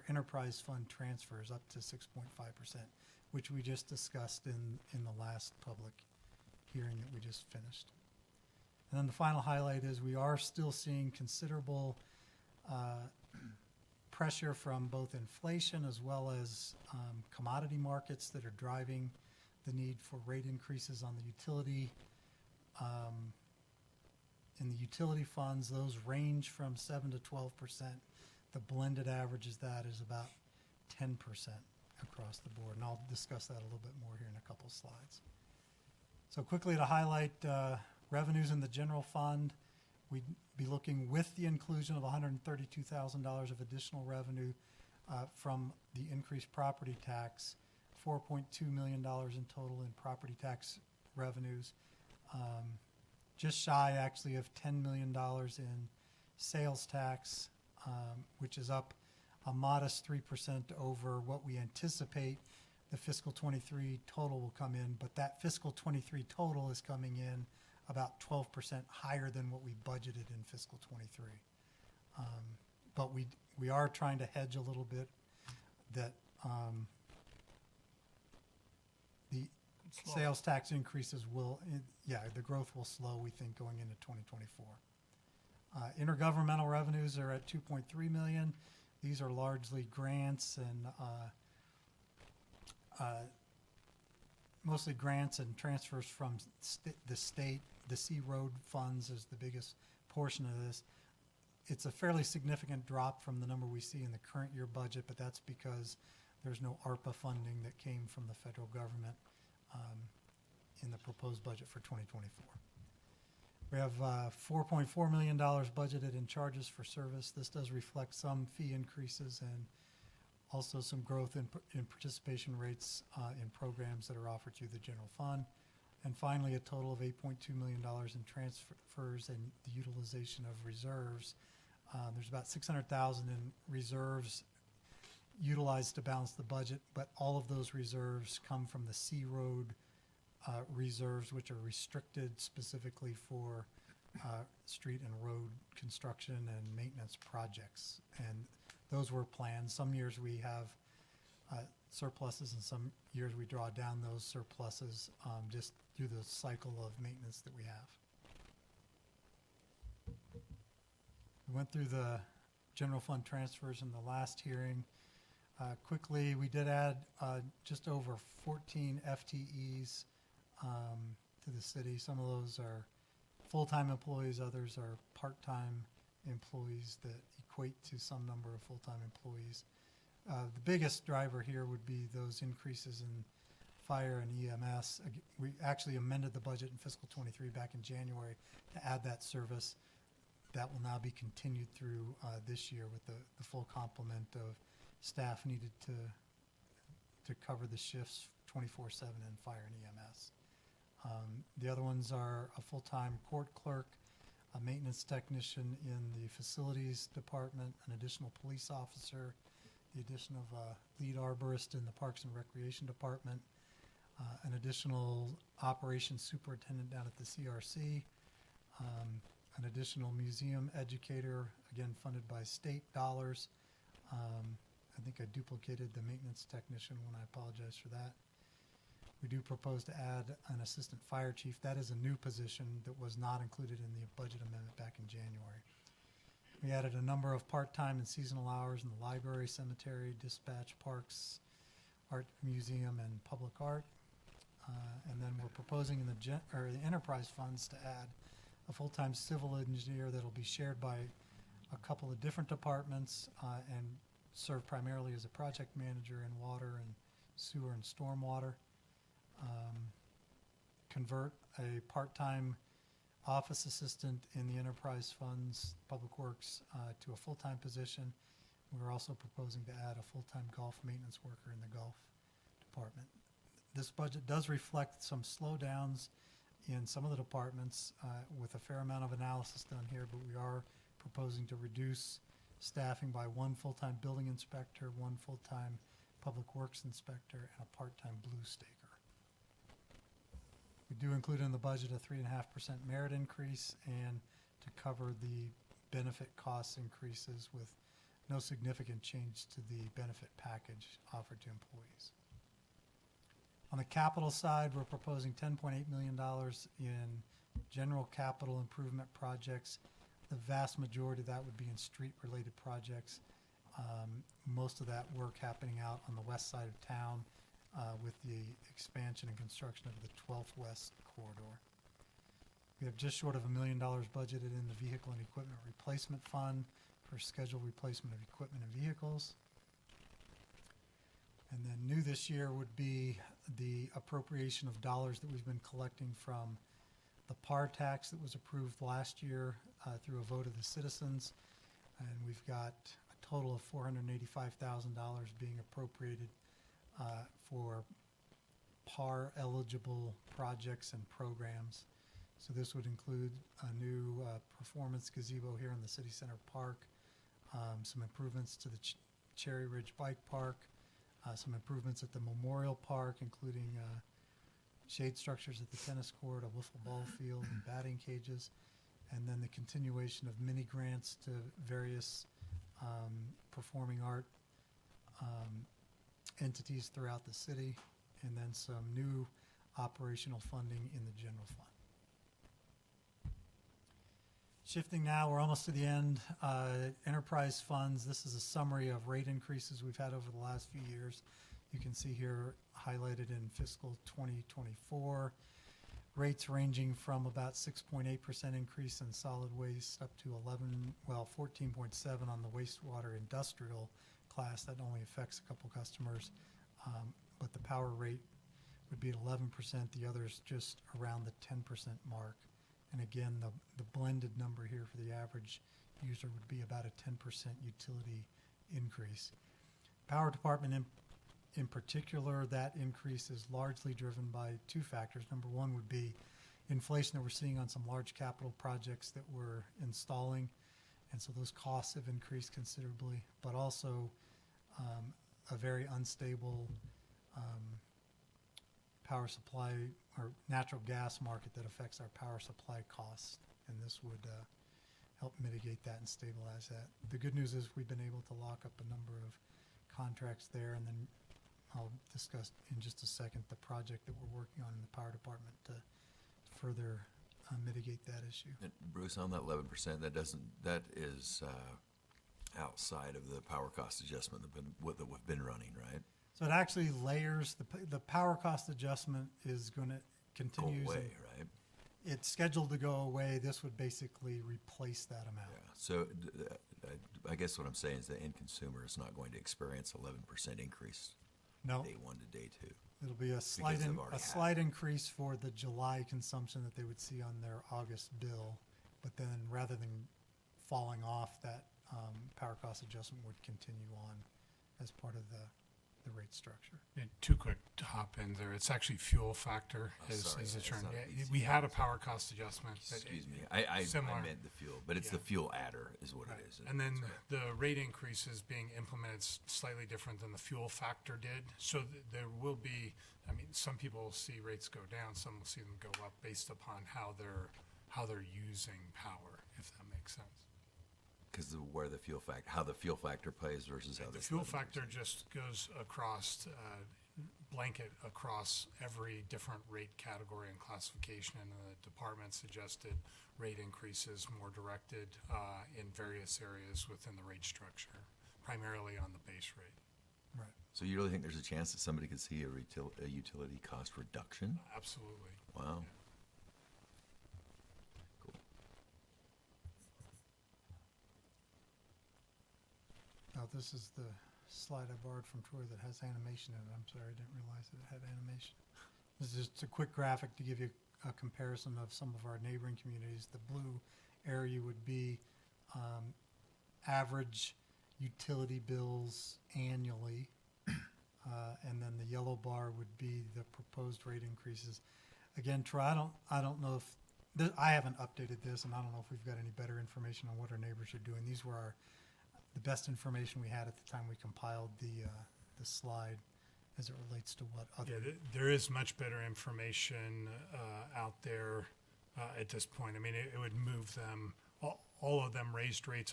enterprise fund transfers up to 6.5%, which we just discussed in the last public hearing that we just finished. And then the final highlight is we are still seeing considerable pressure from both inflation as well as commodity markets that are driving the need for rate increases on the utility. In the utility funds, those range from 7 to 12%. The blended average is about 10% across the board, and I'll discuss that a little bit more here in a couple slides. So quickly to highlight revenues in the general fund, we'd be looking with the inclusion of $132,000 of additional revenue from the increased property tax, $4.2 million in total in property tax revenues, just shy actually of $10 million in sales tax, which is up a modest 3% over what we anticipate the fiscal 23 total will come in, but that fiscal 23 total is coming in about 12% higher than what we budgeted in fiscal 23. but we are trying to hedge a little bit that the Slow. sales tax increases the growth will slow, we think, going into 2024. Intergovernmental revenues are at 2.3 million. These are largely grants and mostly grants and transfers from the state. The C Road funds is the biggest portion of this. It's a fairly significant drop from the number we see in the current year budget, but that's because there's no ARPA funding that came from the federal government in the proposed budget for 2024. We have $4.4 million budgeted in charges for service. This does reflect some fee increases and also some growth in participation rates in programs that are offered through the general fund. And finally, a total of $8.2 million in transfers and the utilization of reserves. There's about $600,000 in reserves utilized to balance the budget, but all of those reserves come from the C Road reserves, which are restricted specifically for street and road construction and maintenance projects. And those were planned. Some years we have surpluses, and some years we draw down those surpluses just through the cycle of maintenance that we have. We went through the general fund transfers in the last hearing. Quickly, we did add just over 14 FTEs to the city. Some of those are full-time employees, others are part-time employees that equate to some number of full-time employees. The biggest driver here would be those increases in fire and EMS. We actually amended the budget in fiscal 23 back in January to add that service. That will now be continued through this year with the full complement of staff needed to cover the shifts 24/7 in fire and EMS. The other ones are a full-time court clerk, a maintenance technician in the facilities department, an additional police officer, the addition of a lead arborist in the Parks and Recreation Department, an additional operations superintendent down at the CRC, an additional museum educator, again funded by state dollars. I think I duplicated the maintenance technician one. I apologize for that. We do propose to add an assistant fire chief. That is a new position that was not included in the budget amendment back in January. We added a number of part-time and seasonal hours in the library, cemetery, dispatch, parks, art museum, and public art. And then we're proposing in the enterprise funds to add a full-time civil engineer that'll be shared by a couple of different departments and serve primarily as a project manager in water and sewer and stormwater. Convert a part-time office assistant in the enterprise funds, public works, to a full-time position. We're also proposing to add a full-time golf maintenance worker in the golf department. This budget does reflect some slowdowns in some of the departments with a fair amount of analysis done here, but we are proposing to reduce staffing by one full-time building inspector, one full-time public works inspector, and a part-time blue staker. We do include in the budget a 3.5% merit increase and to cover the benefit cost increases with no significant change to the benefit package offered to employees. On the capital side, we're proposing $10.8 million in general capital improvement projects. The vast majority of that would be in street-related projects. Most of that work happening out on the west side of town with the expansion and construction of the 12th West Corridor. We have just short of $1 million budgeted in the Vehicle and Equipment Replacement Fund for scheduled replacement of equipment and vehicles. And then new this year would be the appropriation of dollars that we've been collecting from the PAR tax that was approved last year through a vote of the citizens. And we've got a total of $485,000 being appropriated for PAR eligible projects and programs. So this would include a new performance gazebo here in the City Center Park, some improvements to the Cherry Ridge Bike Park, some improvements at the Memorial Park, including shade structures at the tennis court, a wiffle ball field, and batting cages, and then the continuation of mini grants to various performing art entities throughout the city, and then some new operational funding in the general fund. Shifting now, we're almost to the end. Enterprise funds, this is a summary of rate increases we've had over the last few years. You can see here highlighted in fiscal 2024, rates ranging from about 6.8% increase in solid waste up to 14.7 on the wastewater industrial class. That only affects a couple customers, but the power rate would be at 11%, the others just around the 10% mark. And again, the blended number here for the average user would be about a 10% utility increase. Power department in particular, that increase is largely driven by two factors. Number one would be inflation that we're seeing on some large capital projects that we're installing, and so those costs have increased considerably, but also a very unstable power supply or natural gas market that affects our power supply costs, and this would help mitigate that and stabilize that. The good news is we've been able to lock up a number of contracts there, and then I'll discuss in just a second the project that we're working on in the power department to further mitigate that issue. And Bruce, on that 11%, that is outside of the power cost adjustment that we've been running, right? So it actually layers, the power cost adjustment is going to continue. Go away, right? It's scheduled to go away. This would basically replace that amount. Yeah. So I guess what I'm saying is the end consumer is not going to experience 11% increase. No. Day one to day two. It'll be a slight increase for the July consumption that they would see on their August bill, but then rather than falling off, that power cost adjustment would continue on as part of the rate structure. Yeah, two quick hop ins there. It's actually fuel factor is the term. Yeah, we had a power cost adjustment. Excuse me. I similar. meant the fuel, but it's the fuel adder is what it is. And then the rate increase is being implemented slightly different than the fuel factor did. So there will be, some people will see rates go down, some will see them go up based upon how they're using power, if that makes sense. Because how the fuel factor plays versus how the fuel factor just goes across, blanket across every different rate category and classification, and the department suggested rate increases more directed in various areas within the rate structure, primarily on the base rate. Right. So you really think there's a chance that somebody could see a utility cost reduction? Absolutely. Wow. Yeah. Now, this is the slide I borrowed from Troy that has animation in it. I'm sorry, I didn't realize that it had animation. This is just a quick graphic to give you a comparison of some of our neighboring communities. The blue area would be average utility bills annually, and then the yellow bar would be the proposed rate increases. Again, Troy, I don't know if I haven't updated this, and I don't know if we've got any better information on what our neighbors are doing. These were the best information we had at the time we compiled the slide as it relates to what other... Yeah, there is much better information out there at this point. It would move them, all of them raised rates,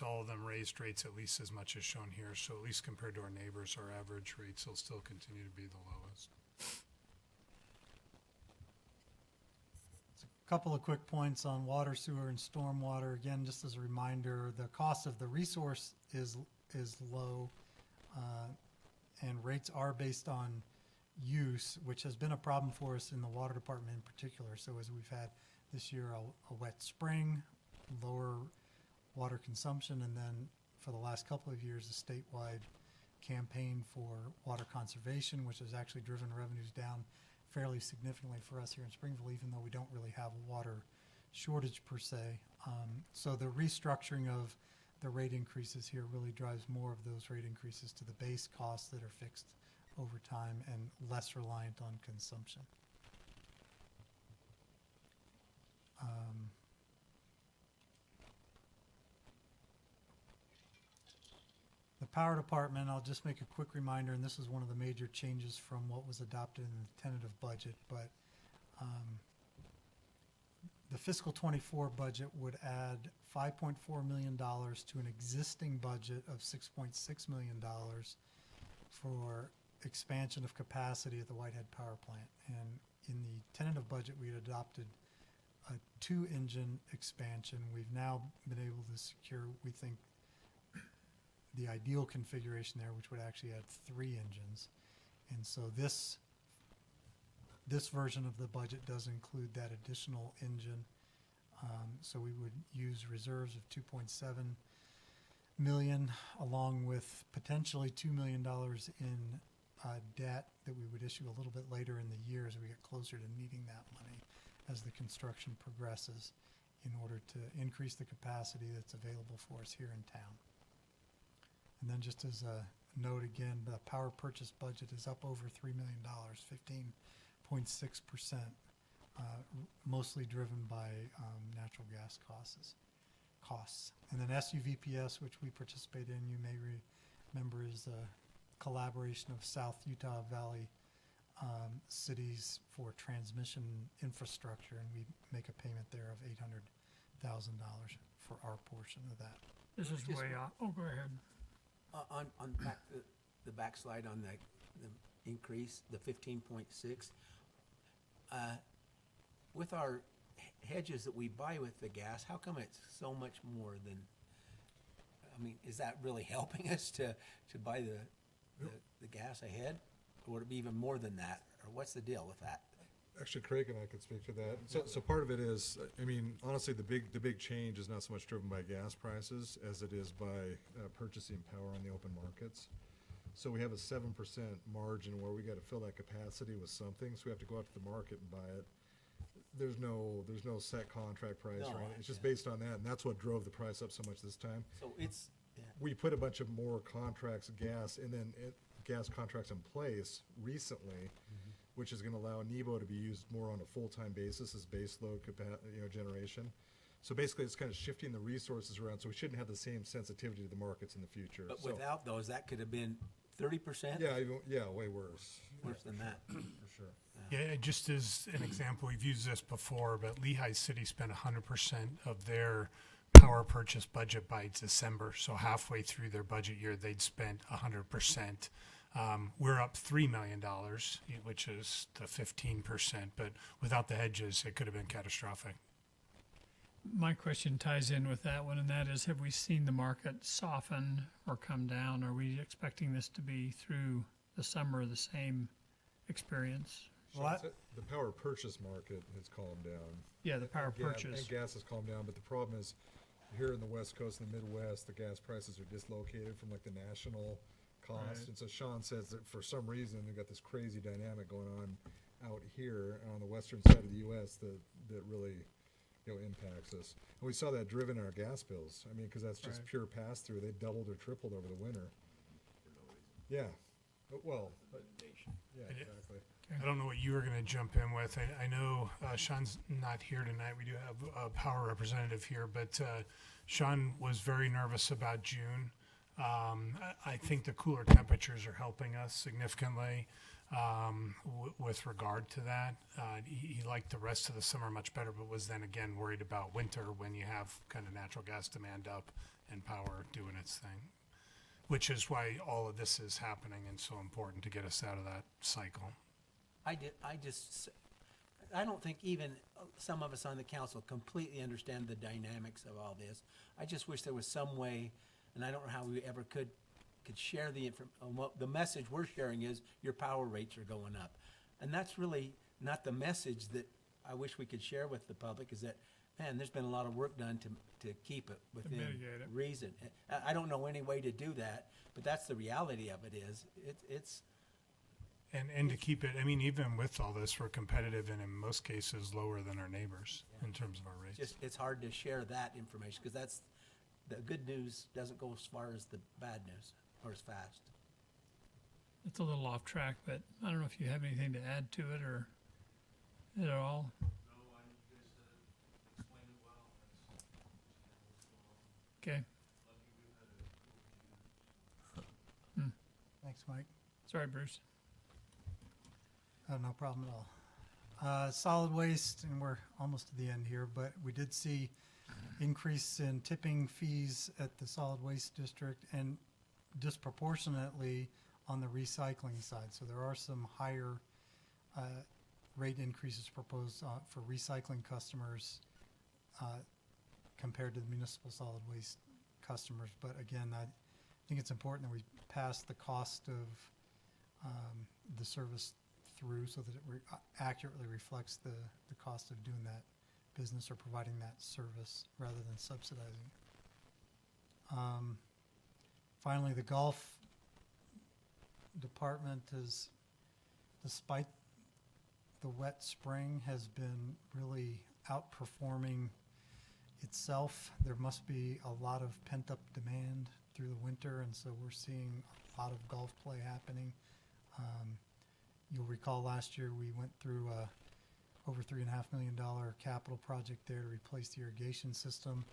at least as much as shown here. So at least compared to our neighbors, our average rates will still continue to be the lowest. Couple of quick points on water, sewer, and stormwater. Again, just as a reminder, the cost of the resource is low, and rates are based on use, which has been a problem for us in the water department in particular. So as we've had this year a wet spring, lower water consumption, and then for the last couple of years a statewide campaign for water conservation, which has actually driven revenues down fairly significantly for us here in Springville, even though we don't really have a water shortage per se. So the restructuring of the rate increases here really drives more of those rate increases to the base costs that are fixed over time and less reliant on consumption. The power department, I'll just make a quick reminder, and this is one of the major changes from what was adopted in the tentative budget, but the fiscal '24 budget would add $5.4 million to an existing budget of $6.6 million for expansion of capacity at the Whitehead Power Plant. And in the tentative budget, we had adopted a 2-engine expansion. We've now been able to secure, we think, the ideal configuration there, which would actually add 3 engines. And so this version of the budget does include that additional engine. So we would use reserves of $2.7 million, along with potentially $2 million in debt that we would issue a little bit later in the year as we get closer to needing that money as the construction progresses, in order to increase the capacity that's available for us here in town. And then just as a note again, the power purchase budget is up over $3 million, 15.6%, mostly driven by natural gas costs. And then SUVPS, which we participate in, you may remember, is a collaboration of South Utah Valley cities for transmission infrastructure, and we make a payment there of $800,000 for our portion of that. This is Just way off. Oh, go ahead. On back the backslide on the increase, the 15.6. With our hedges that we buy with the gas, how come it's so much more than? I mean, is that really helping us to buy the gas ahead, or would it be even more than that, or what's the deal with that? Actually, Craig and I could speak to that. So part of it is, I mean, honestly, the big change is not so much driven by gas prices as it is by purchasing power on the open markets. So we have a 7% margin where we got to fill that capacity with something. So we have to go out to the market and buy it. There's no set contract price, No, right? It's just yeah. based on that, and that's what drove the price up so much this time. So it's We put a bunch of more contracts of gas and then gas contracts in place recently, which is going to allow NEBO to be used more on a full-time basis as baseload generation. So basically, it's kind of shifting the resources around, so we shouldn't have the same sensitivity to the markets in the future. But So- without those, that could have been 30%. yeah, way worse. Worse than that. For sure. Yeah, just as an example, we've used this before, but Lehigh City spent 100% of their power purchase budget by December. So halfway through their budget year, they'd spent 100%. We're up $3 million, which is the 15%, but without the hedges, it could have been catastrophic. My question ties in with that one, and that is, have we seen the market soften or come down? Are we expecting this to be through the summer the same experience? Well, The power purchase market has calmed down. Yeah, the power Yeah, purchase. and gas has calmed down, but the problem is here in the West Coast and the Midwest, the gas prices are dislocated from like the national cost. Right. And so Sean says that for some reason they've got this crazy dynamic going on out here on the western side of the U.S. that really impacts us. And we saw that driven in our gas bills. I mean, because that's just Right. pure pass through. They doubled or tripled over the winter. Yeah. Well, yeah, exactly. I don't know what you were going to jump in with. I know Sean's not here tonight. We do have a power representative here, but Sean was very nervous about June. I think the cooler temperatures are helping us significantly with regard to that. He liked the rest of the summer much better, but was then again worried about winter when you have kind of natural gas demand up and power doing its thing, which is why all of this is happening and so important to get us out of that cycle. I don't think even some of us on the council completely understand the dynamics of all this. I just wish there was some way, and I don't know how we ever could share the information. The message we're sharing is your power rates are going up. And that's really not the message that I wish we could share with the public, is that, man, there's been a lot of work done to keep it within mitigate it. reason. I don't know any way to do that, but that's the reality of it is. It's And to keep it, I mean, even with all this, we're competitive and in most cases lower than our neighbors in terms of our rates. it's hard to share that information, because that's, the good news doesn't go as far as the bad news, or as fast. It's a little off track, but I don't know if you have anything to add to it or at all. Okay. Thanks, Mike. Sorry, Bruce. No problem at Solid waste, and we're almost to the end here, but we did see increase in tipping fees at the solid waste district and disproportionately on the recycling side. So there are some higher rate increases proposed for recycling customers compared to the municipal solid waste customers. But again, I think it's important that we pass the cost of the service through so that it accurately reflects the cost of doing that business or providing that service rather than subsidizing. Finally, the golf department is, despite the wet spring, has been really outperforming itself. There must be a lot of pent-up demand through the winter, and so we're seeing a lot of golf play happening. You'll recall last year we went through over $3.5 million capital project there to replace the irrigation system.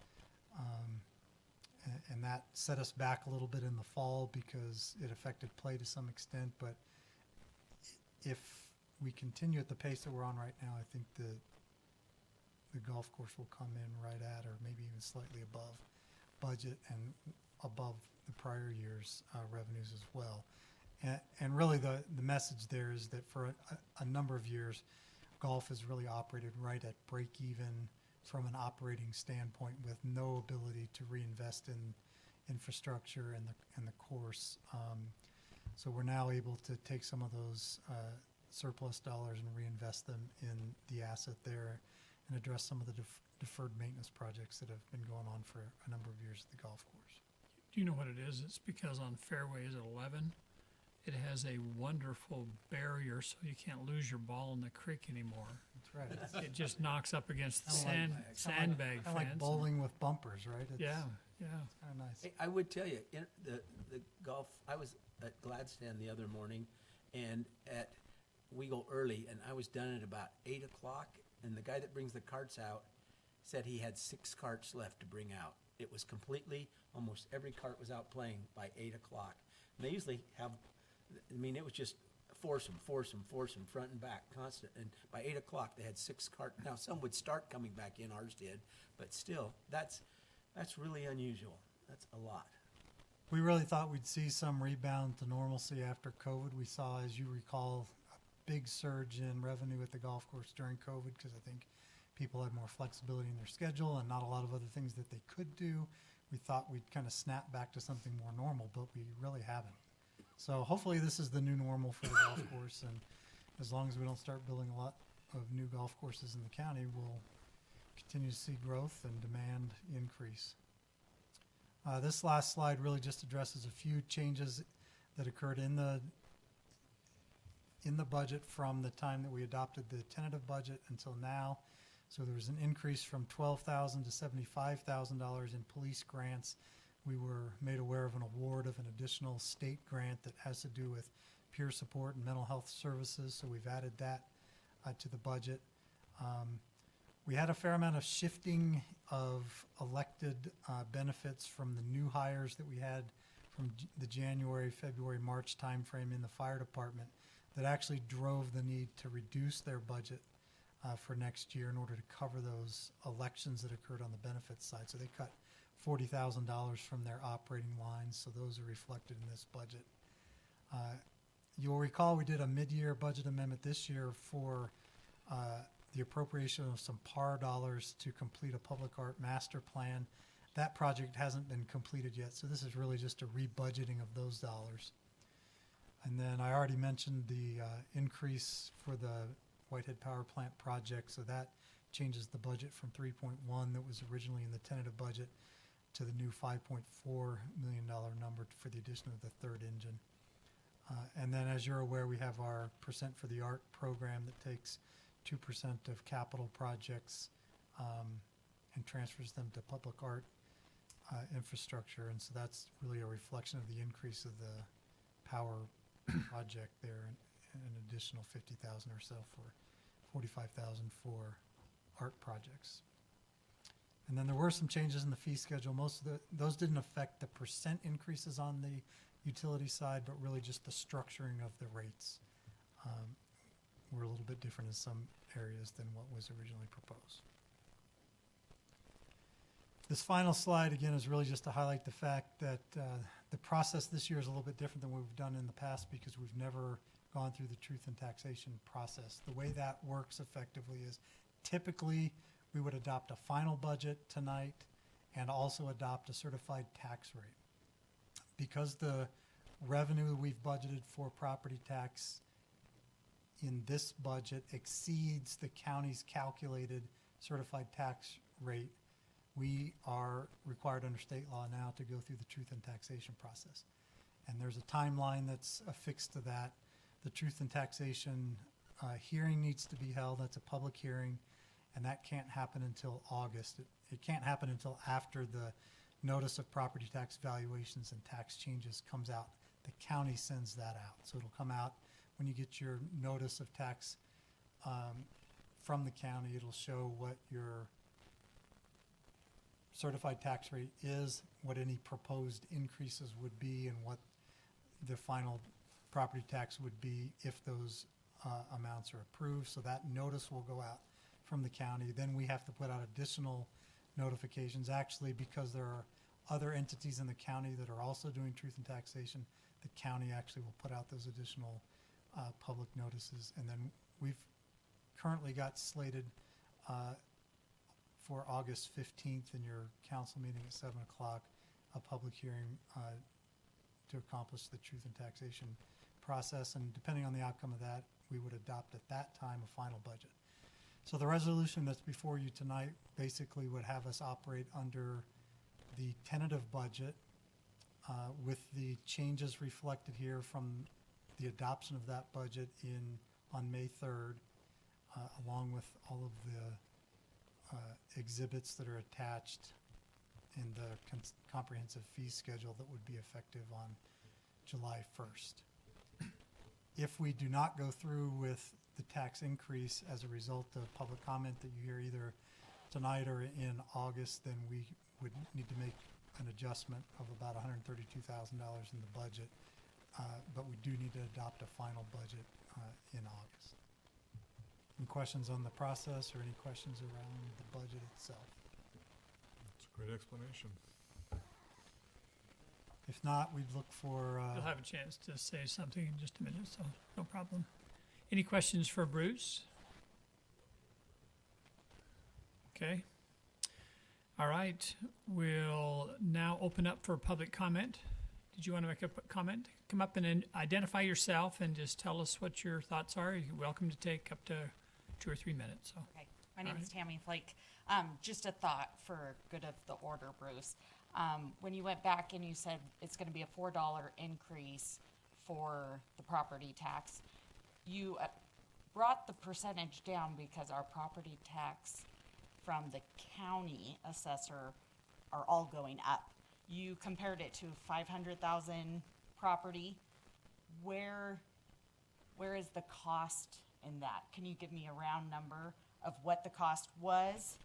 And that set us back a little bit in the fall because it affected play to some extent. But if we continue at the pace that we're on right now, I think the golf course will come in right at or maybe even slightly above budget and above the prior year's revenues as well. And really the message there is that for a number of years, golf has really operated right at break even from an operating standpoint with no ability to reinvest in infrastructure and the course. So we're now able to take some of those surplus dollars and reinvest them in the asset there and address some of the deferred maintenance projects that have been going on for a number of years at the golf course. Do you know what it is? It's because on fairways at 11, it has a wonderful barrier so you can't lose your ball in the creek anymore. That's right. It just knocks up against the Kind sandbag of fence. like bowling with bumpers, right? Yeah. It's kind of nice. Hey, I would tell you, the golf, I was at Gladstone the other morning, and we go early, and I was done at about 8 o'clock, and the guy that brings the carts out said he had 6 carts left to bring out. It was completely, almost every cart was out playing by 8 o'clock. And they usually have, I mean, it was just force them, front and back, constant. And by 8 o'clock, they had 6 carts. Now, some would start coming back in, ours did, but still, that's really unusual. That's a lot. We really thought we'd see some rebound to normalcy after COVID. We saw, as you recall, a big surge in revenue at the golf course during COVID because I think people had more flexibility in their schedule and not a lot of other things that they could do. We thought we'd kind of snap back to something more normal, but we really haven't. So hopefully this is the new normal for the golf course, and as long as we don't start building a lot of new golf courses in the county, we'll continue to see growth and demand increase. This last slide really just addresses a few changes that occurred in the budget from the time that we adopted the tentative budget until now. So there was an increase from $12,000 to $75,000 in police grants. We were made aware of an award of an additional state grant that has to do with peer support and mental health services, so we've added that to the budget. We had a fair amount of shifting of elected benefits from the new hires that we had from the January, February, March timeframe in the fire department that actually drove the need to reduce their budget for next year in order to cover those elections that occurred on the benefits side. So they cut $40,000 from their operating lines, so those are reflected in this budget. You'll recall we did a mid-year budget amendment this year for the appropriation of some PAR dollars to complete a public art master plan. That project hasn't been completed yet, so this is really just a rebudgeting of those dollars. And then I already mentioned the increase for the Whitehead Power Plant project, so that changes the budget from 3.1 that was originally in the tentative budget to the new $5.4 million number for the addition of the third engine. And then as you're aware, we have our Percent for the Art program that takes 2% of capital projects and transfers them to public art infrastructure. And so that's really a reflection of the increase of the power project there, and an additional $50,000 or so for $45,000 for art projects. And then there were some changes in the fee schedule. Most of those didn't affect the percent increases on the utility side, but really just the structuring of the rates were a little bit different in some areas than what was originally proposed. This final slide, again, is really just to highlight the fact that the process this year is a little bit different than what we've done in the past because we've never gone through the truth and taxation process. The way that works effectively is typically we would adopt a final budget tonight and also adopt a certified tax rate. Because the revenue we've budgeted for property tax in this budget exceeds the county's calculated certified tax rate, we are required under state law now to go through the truth and taxation process. And there's a timeline that's affixed to that. The truth and taxation hearing needs to be held. That's a public hearing, and that can't happen until August. It can't happen until after the notice of property tax valuations and tax changes comes out. The county sends that out. So it'll come out when you get your notice of tax from the county. It'll show what your certified tax rate is, what any proposed increases would be, and what the final property tax would be if those amounts are approved. So that notice will go out from the county. Then we have to put out additional notifications, actually, because there are other entities in the county that are also doing truth and taxation. The county actually will put out those additional public notices. And then we've currently got slated for August 15th in your council meeting at 7 o'clock, a public hearing to accomplish the truth and taxation process. And depending on the outcome of that, we would adopt at that time a final budget. So the resolution that's before you tonight basically would have us operate under the tentative budget with the changes reflected here from the adoption of that budget on May 3rd, along with all of the exhibits that are attached in the comprehensive fee schedule that would be effective on July 1st. If we do not go through with the tax increase as a result of public comment that you hear either tonight or in August, then we would need to make an adjustment of about $132,000 in the budget, but we do need to adopt a final budget in August. Any questions on the process or any questions around the budget itself? It's a great explanation. If not, we'd look for... You'll have a chance to say something in just a minute, so no problem. Any questions for Bruce? Okay. All right. We'll now open up for public comment. Did you want to make a comment? Come up and identify yourself and just tell us what your thoughts are. You're welcome to take up to 2 or 3 minutes. So. Okay. My name is Tammy Flake. Just a thought for good of the order, Bruce. When you went back and you said it's going to be a $4 increase for the property tax, you brought the percentage down because our property tax from the county assessor are all going up. You compared it to 500,000 property. Where is the cost in that? Can you give me a round number of what the cost was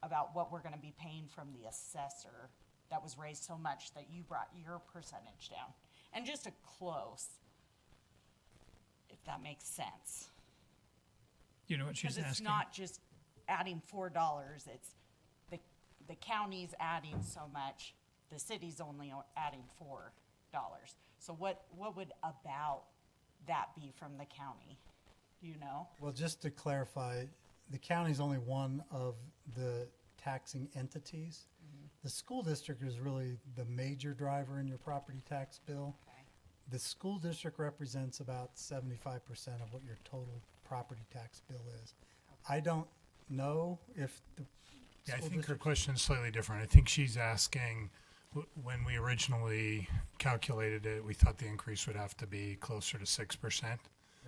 about what we're going to be paying from the assessor that was raised so much that you brought your percentage down? And just a close, if that makes sense. You know what she's asking? Because it's not just adding $4, it's the county's adding so much, the city's only adding $4. So what would about that be from the county? Do you know? Well, just to clarify, the county is only one of the taxing entities. Mm-hmm. The school district is really the major driver in your property tax bill. Okay. The school district represents about 75% of what your total property tax bill is. I don't know if the Yeah, I school think her district- question is slightly different. I think she's asking, when we originally calculated it, we thought the increase would have to be closer to 6%,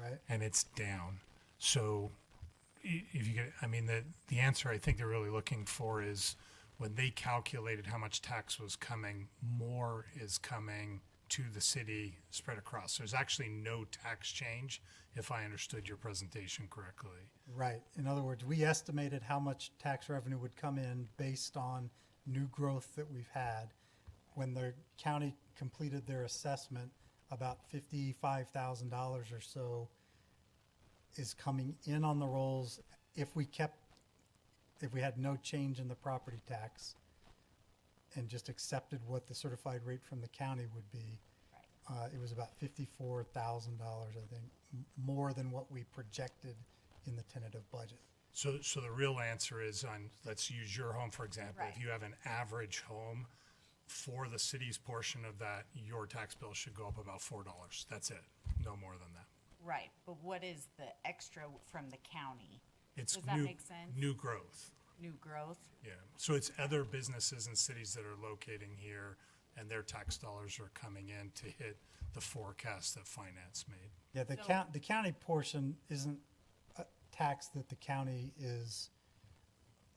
right? and it's down. So if you get, I mean, the answer I think they're really looking for is when they calculated how much tax was coming, more is coming to the city spread across. There's actually no tax change, if I understood your presentation correctly. Right. In other words, we estimated how much tax revenue would come in based on new growth that we've had. When the county completed their assessment, about $55,000 or so is coming in on the rolls. If we had no change in the property tax and just accepted what the certified rate from the county would be, it was about $54,000, I think, more than what we projected in the tentative budget. So the real answer is on, let's use your home, for example. Right. If you have an average home, for the city's portion of that, your tax bill should go up about $4. That's it, no more than that. Right, but what is the extra from the county? It's Does that new, make sense? new growth. New growth? Yeah, so it's other businesses and cities that are locating here, and their tax dollars are coming in to hit the forecast that finance made. Yeah, the county portion isn't a tax that the county is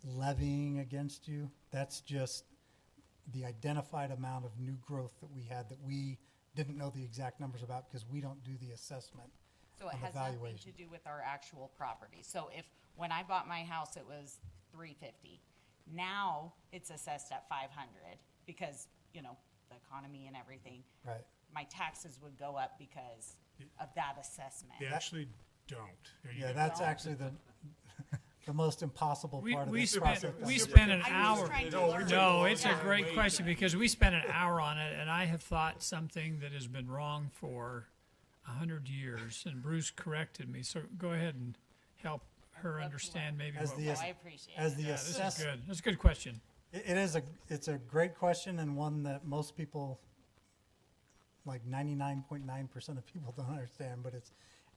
levying against you. That's just the identified amount of new growth that we had that we didn't know the exact numbers about because we don't do the assessment. So it on has nothing valuation. to do with our actual property. So if, when I bought my house, it was $350. Now it's assessed at $500 because, you know, the economy and everything. Right. My taxes would go up because of that assessment. They actually don't. Yeah, that's actually the most impossible part of this process. We spent an I'm just hour. trying to No, learn. No, it's a Yeah. great question because we spent an hour on it, and I have thought something that has been wrong for 100 years, and Bruce corrected me. So go ahead and help her understand maybe As what. the, I appreciate as it. the Yeah, this is assess, good. That's a good question. it's a great question and one that most people, like 99.9% of people don't understand, but it's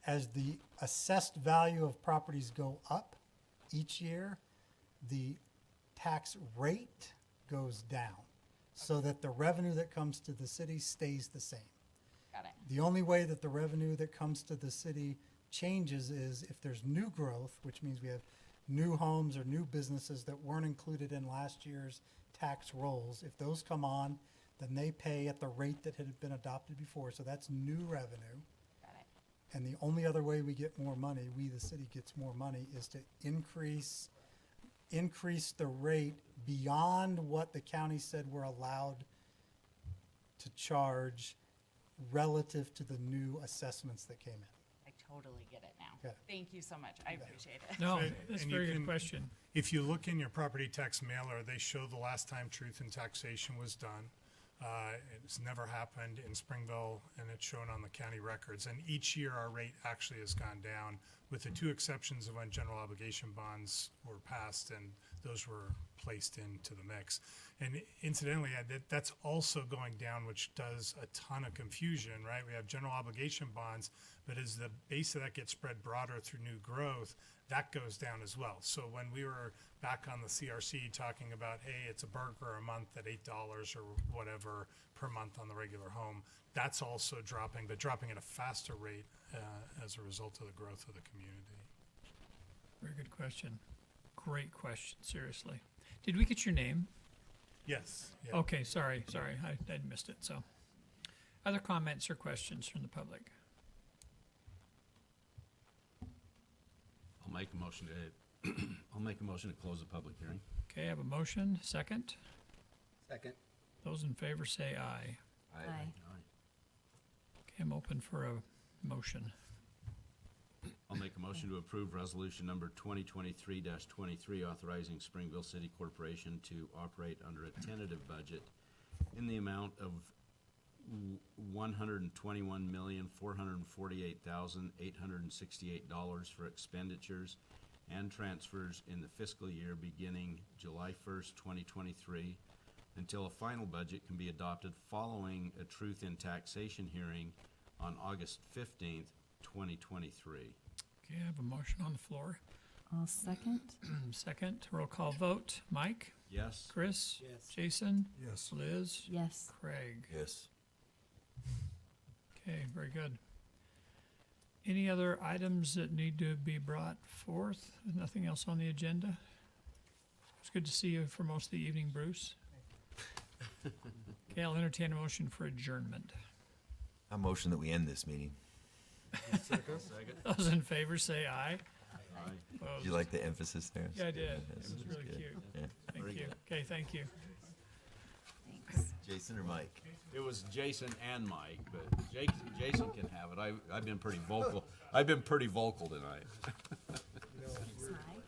as the assessed value of properties go up each year, the tax rate goes down so that the revenue that comes to the city stays the same. Got it. The only way that the revenue that comes to the city changes is if there's new growth, which means we have new homes or new businesses that weren't included in last year's tax rolls. If those come on, then they pay at the rate that had been adopted before. So that's new revenue. Got it. And the only other way we get more money, we, the city, gets more money, is to increase the rate beyond what the county said we're allowed to charge relative to the new assessments that came in. I totally get it now. Okay. Thank you so much. I appreciate it. No, And- that's a and you very good can- question. If you look in your property tax mailer, they show the last time truth in taxation was done. It's never happened in Springville, and it's shown on the county records. And each year, our rate actually has gone down, with the two exceptions of when general obligation bonds were passed, and those were placed into the mix. And incidentally, that's also going down, which does a ton of confusion, right? We have general obligation bonds, but as the base of that gets spread broader through new growth, that goes down as well. So when we were back on the CRC talking about, hey, it's a burger a month at $8 or whatever per month on the regular home, that's also dropping, but dropping at a faster rate as a result of the growth of the community. Very good question. Great question, seriously. Did we get your name? Yes. Yeah. Okay, sorry. I missed it, so. Other comments or questions from the public? I'll make a motion to, I'll make a motion to close the public hearing. Okay, I have a motion, second. Second. Those in favor say aye. Aye. Okay, I'm open for a motion. I'll make a motion to approve resolution number 2023-23, authorizing Springville City Corporation to operate under a tentative budget in the amount of $121,448,868 for expenditures and transfers in the fiscal year beginning July 1st, 2023, until a final budget can be adopted following a truth in taxation hearing on August 15th, 2023. Okay, I have a motion on the floor. I'll second. Second, roll call vote. Mike? Yes? Chris? Yes. Jason? Yes. Liz? Yes. Craig? Yes. Okay, very good. Any other items that need to be brought forth? Nothing else on the agenda? It's good to see you for most of the evening, Bruce. Okay, I'll entertain a motion for adjournment. I motion that we end this meeting. Second? Those in favor say aye. Aye. Did you like the emphasis there? Yeah, I did. It Yes, was that's really good. cute. Yeah. Thank Very you. good. Okay, thank you. Thanks. Jason or Mike? It was Jason and Mike, but Jason can have it. I've been pretty vocal. I've been pretty vocal tonight.